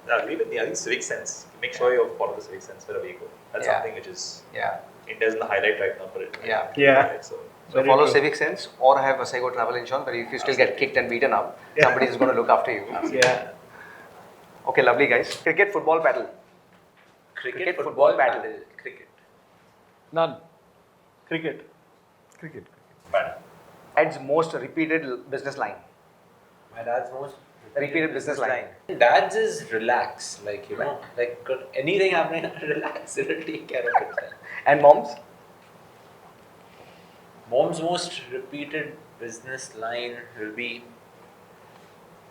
I agree with me. I think civic sense. Make sure you follow the civic sense wherever you go. That's something which is India's in the highlight right now for it.
Yeah.
So follow civic sense or have Asego travel insurance, but if you still get kicked and beaten up, somebody is going to look after you.
Yeah.
Okay, lovely guys. Cricket, football, paddle.
Cricket, football, paddle. Cricket.
None.
Cricket.
Bad.
Dad's most repeated business line.
My dad's most
Repeated business line.
Dad's is relax, like like anything happening, relax, it'll take care of it.
And mom's?
Mom's most repeated business line will be,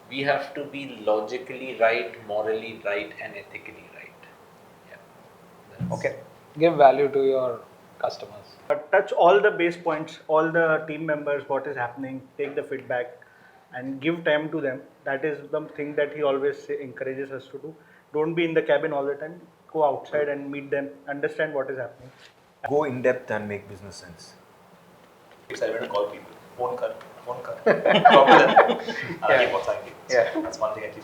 we have to be logically right, morally right, and ethically right. Yeah.
Okay.
Give value to your customers.
Touch all the base points, all the team members, what is happening, take the feedback and give time to them. That is the thing that he always encourages us to do. Don't be in the cabin all the time. Go outside and meet them, understand what is happening.
Go in depth and make business sense.
I went to call people. Phone call. Talk to them. And I keep WhatsApping people.
Yeah.
That's one thing I keep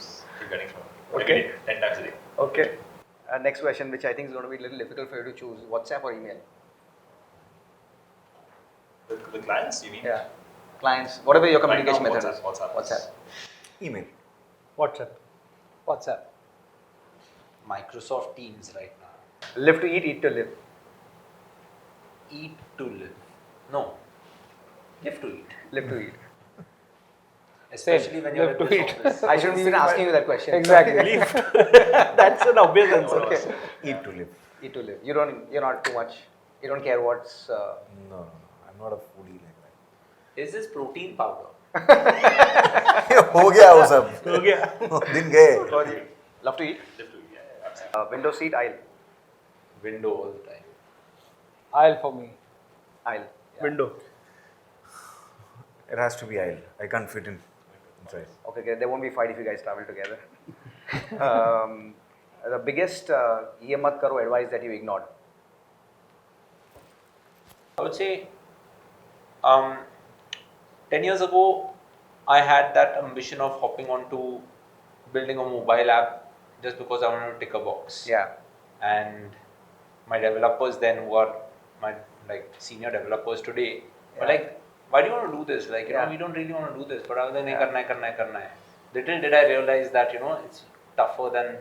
getting from them.
Okay.
Every day, 10 times a day.
Okay. Next question, which I think is going to be a little difficult for you to choose. WhatsApp or email?
The clients, you mean?
Yeah. Clients, whatever your
Right
communication
now,
method is.
WhatsApp.
Email.
WhatsApp.
WhatsApp.
Microsoft Teams right now.
Live to eat, eat to live.
Eat to live. No. Live to eat.
Live to eat.
Especially when you're
Live
in
to
this
eat.
office.
I shouldn't be even asking you that question.
Exactly.
That's an obvious answer.
Okay.
Eat to live.
Eat to live. You're not too much. You don't care what's.
No. I'm not a foodie like that.
Is this protein powder?
हो गया वो सब
हो गया.
दिन गए.
Love to eat.
Live to eat, yeah, absolutely.
Window seat, aisle.
Window all the time.
Aisle for me.
Aisle.
Window.
It has to be aisle. I can't fit inside.
Okay, there won't be fight if you guys travel together. The biggest ye mat karo advice that you ignored.
I would say 10 years ago, I had that ambition of hopping onto building a mobile app just because I wanted to tick a box.
Yeah.
And my developers then, who are my senior developers today, were
Yeah.
like, why do you want to do this? Like, you know,
Yeah.
we don't really want to do this, but I was like,
Yeah.
karna hai. Little did I realize that, you know, it's tougher than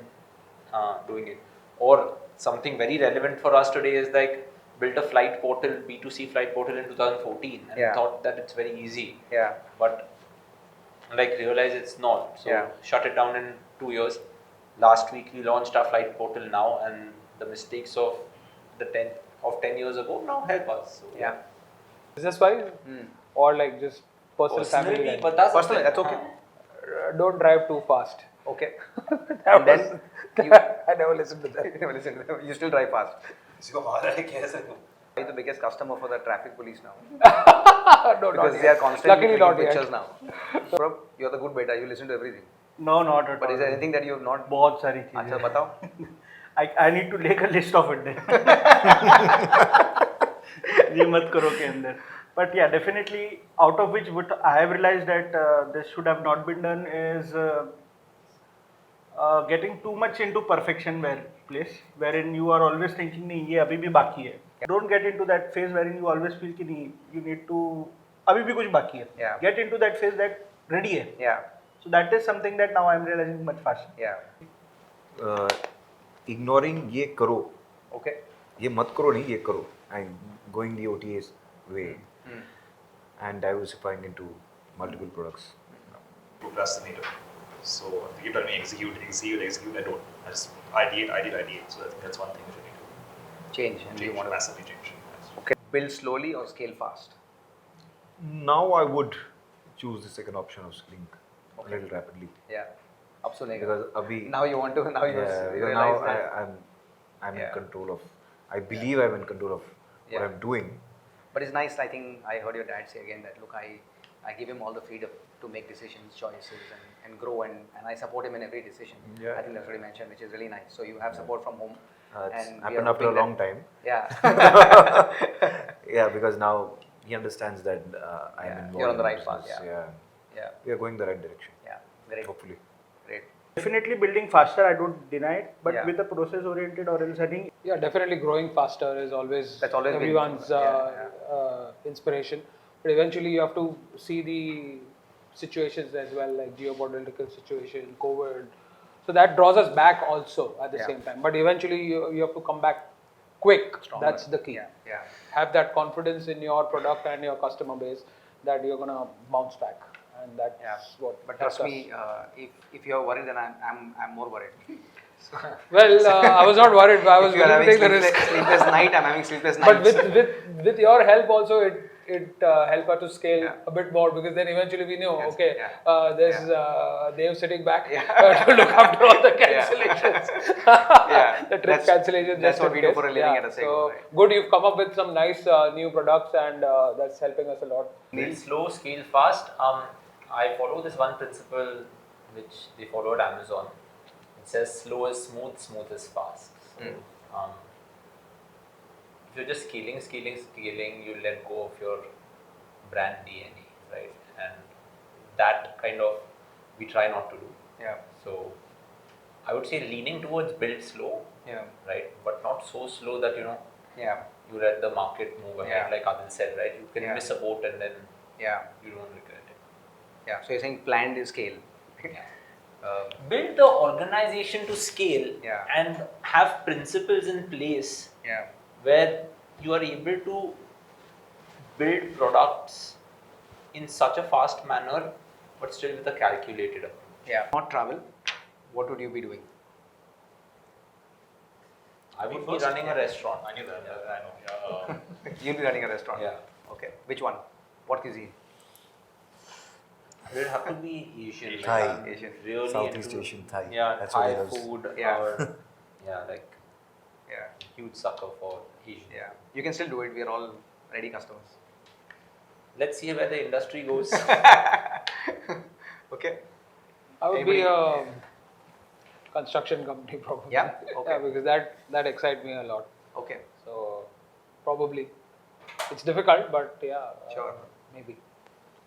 doing it. Or something very relevant for us today is like, built a flight portal, B2C flight portal in 2014 and
Yeah.
thought that it's very easy.
Yeah.
But like realize it's not. So
Yeah.
shut it down in 2 years. Last week we launched our flight portal now, and the mistakes of 10 years ago now help us. So,
Yeah.
Business wise, or like just personal family
Personally,
life?
bata sakte
Personally,
hain.
that's okay.
Don't drive too fast.
Okay.
That
And then you,
I never listened to that.
you never listen to them. You still drive fast.
इसको मारा है कैसे तुम?
You're the biggest customer for the traffic police now.
No,
Because
not
they are
yet.
constantly
Luckily
taking
not yet.
pictures now. Suprabh, you're the good beta. You listen to everything.
No, not at all.
But is there anything that you have not?
बहुत सारी
अच्छा
चीजें.
बताओ.
I need to make a list of it then. ये मत करो के अंदर. But yeah, definitely out of which what I have realized that this should have not been done is getting too much into perfection place wherein you are always thinking नहीं ये अभी भी बाकी है. Don't get into that phase wherein you always feel कि नहीं you need to अभी भी कुछ बाकी है.
Yeah.
Get into that phase that ready है.
Yeah.
So that is something that now I am realizing much faster.
Yeah.
Ignoring ये करो.
Okay.
ये मत करो नहीं ये करो. I'm going the OTA's way and diversifying into multiple products.
Procrastinator. So you tell me execute. I don't. I just ideate. So that's one thing which I need to
Change. And you
change,
want to
massively change. Yes.
okay. Build slowly or scale fast.
Now I would choose the second option of scaling a little rapidly.
Yeah. अब सुनेगा.
Because abhi,
Now you want to. Now you
yeah, because
realize
now
that.
I'm
Yeah.
in control of. I believe I'm in control of
Yeah.
what I'm doing.
But it's nice. I think I heard your dad say again that look, I give him all the freedom to make decisions, choices, and grow, and I support him in every decision.
Yeah.
I think that's what he mentioned, which is really nice. So you have support from home.
It's
and we
happened
are
after a
hoping
long
that-
time.
Yeah.
Yeah, because now he understands that I'm
Yeah,
involved.
you're on the
in
right path,
business.
yeah.
Yeah.
Yeah.
We are going the right direction.
Yeah. Great.
Hopefully.
Great.
Definitely building faster, I don't deny it, but
Yeah.
with a process oriented or else I think
Yeah, definitely growing faster is always,
That's always been-
everyone's
yeah,
inspiration. But eventually you have to see the situations as well, like geopolitical situation, COVID. So that draws us back also at the
Yeah.
same time. But eventually you have to come back quick.
Stronger.
That's the key.
Yeah. Yeah.
Have that confidence in your product and your customer base that you're gonna bounce back, and that's
Yeah.
what.
But
helps
trust
us.
me, if you're worried, then I'm more worried.
Well, I was not worried, but I was
If you are
willing to
having
take the risk.
sleepless night, I'm having sleepless
But
nights.
with your help also, it helped us to scale
Yeah.
a bit more, because then eventually we knew,
Yes,
okay,
yeah.
there's Dave sitting back
Yeah.
to look after all the
Yeah.
cancellations.
Yeah.
The trip cancellations.
That's
just
what
in
we do
case.
for a living at Asego,
So
right?
good, you've come up with some nice new products, and that's helping us a lot.
Build slow, scale fast. I follow this one principle which they follow at Amazon. It says slow is smooth, smooth is fast. So, if you're just scaling, you let go of your brand DNA, right? And that kind of we try not to do.
Yeah.
So I would say leaning towards build slow,
Yeah.
right? But not so slow that
Yeah.
you let the market move ahead,
Yeah.
like Adil said, right? You can
Yeah.
miss a boat and then
Yeah.
you don't regret it.
Yeah. So you're saying planned is scale.
Build the organization to scale
Yeah.
and have principles in place
Yeah.
where you are able to build products in such a fast manner but still with a calculated approach.
Yeah. Not travel. What would you be doing?
I would be
first?
running a restaurant.
I knew that. I know.
You'll be running a restaurant.
Yeah.
Okay. Which one? What cuisine?
It would have to be Asian. like,
Thai.
I'm
Asian.
Really
Southeast
into-
Asian Thai.
Yeah,
That's
Thai
what it is.
food
Yeah.
or yeah, like
Yeah.
huge sucker for Asian.
Yeah. You can still do it. We are all ready customers.
Let's see where the industry goes.
Okay.
I would be
Anybody-
a construction company probably.
Yeah? Okay.
Yeah, because that excites me a lot.
Okay.
So probably it's difficult, but yeah,
Sure.
maybe.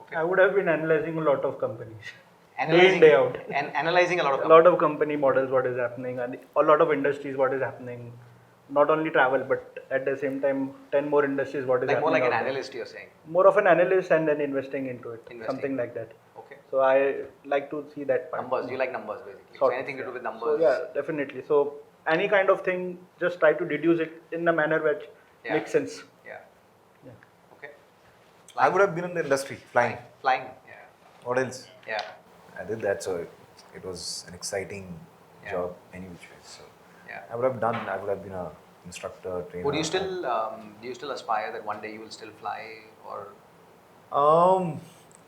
Okay.
I would have been analyzing a lot of companies.
Analyzing,
day out.
And analyzing a lot of
A lot of company models, what is happening, and a lot of industries, what is happening. Not only travel, but at the same time, 10 more industries, what is
like
happening.
more like an
out there.
analyst, you're saying.
More of an analyst and then investing into it.
Investing.
Something like that.
Okay.
So I like to see that part.
Numbers. You like numbers basically.
Sort
so
of,
anything to do
yeah.
with
So
numbers.
yeah, definitely. So any kind of thing, just try to deduce it in a manner which
Yeah.
makes sense.
Yeah.
Yeah.
Okay.
I would have been in the industry, flying.
Flying. Yeah.
What else?
Yeah.
I did that, so it was an exciting
Yeah.
job any which way. So
Yeah.
I would have been a instructor, trainer.
Would you still do you still aspire that one day you will still fly or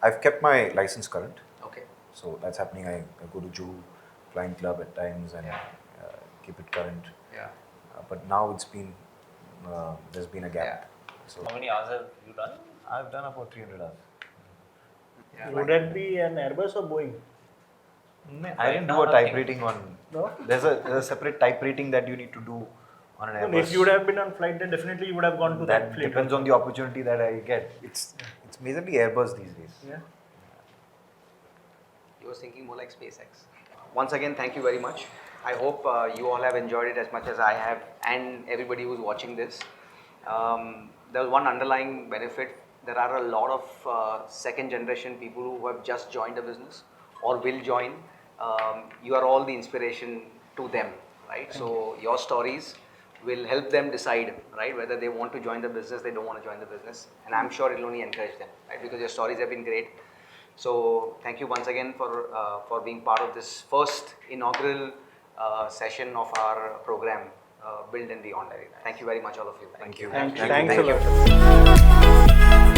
I've kept my license current,
okay.
so that's happening. I go to Juhu Flying Club at times and
Yeah.
keep it current.
Yeah.
But now it's been there's been a gap. So
How many hours have you done?
I've done about 300 hours.
Yeah.
Would that be an Airbus or Boeing?
I didn't do
now
a type
nothing.
rating on.
No?
There's a separate type rating that you need to do on an
No,
Airbus.
if you would have been on flight, then definitely you would have gone to that,
that
fleet.
depends on the opportunity that I get. It's majorly Airbus these days.
Yeah.
You were thinking more like SpaceX. Once again, thank you very much. I hope you all have enjoyed it as much as I have, and everybody who's watching this. There's one underlying benefit. There are a lot of second generation people who have just joined the business or will join. You are all the inspiration to them, right? So your stories will help them decide, right, whether they want to join the business, they don't want to join the business, and I'm sure it'll only encourage them, right, because your stories have been great. So thank you once again for being part of this first inaugural session of our program, Build and Beyond. Thank you very much, all of you.
Thank you.
Thanks
Thank
a
you.
lot.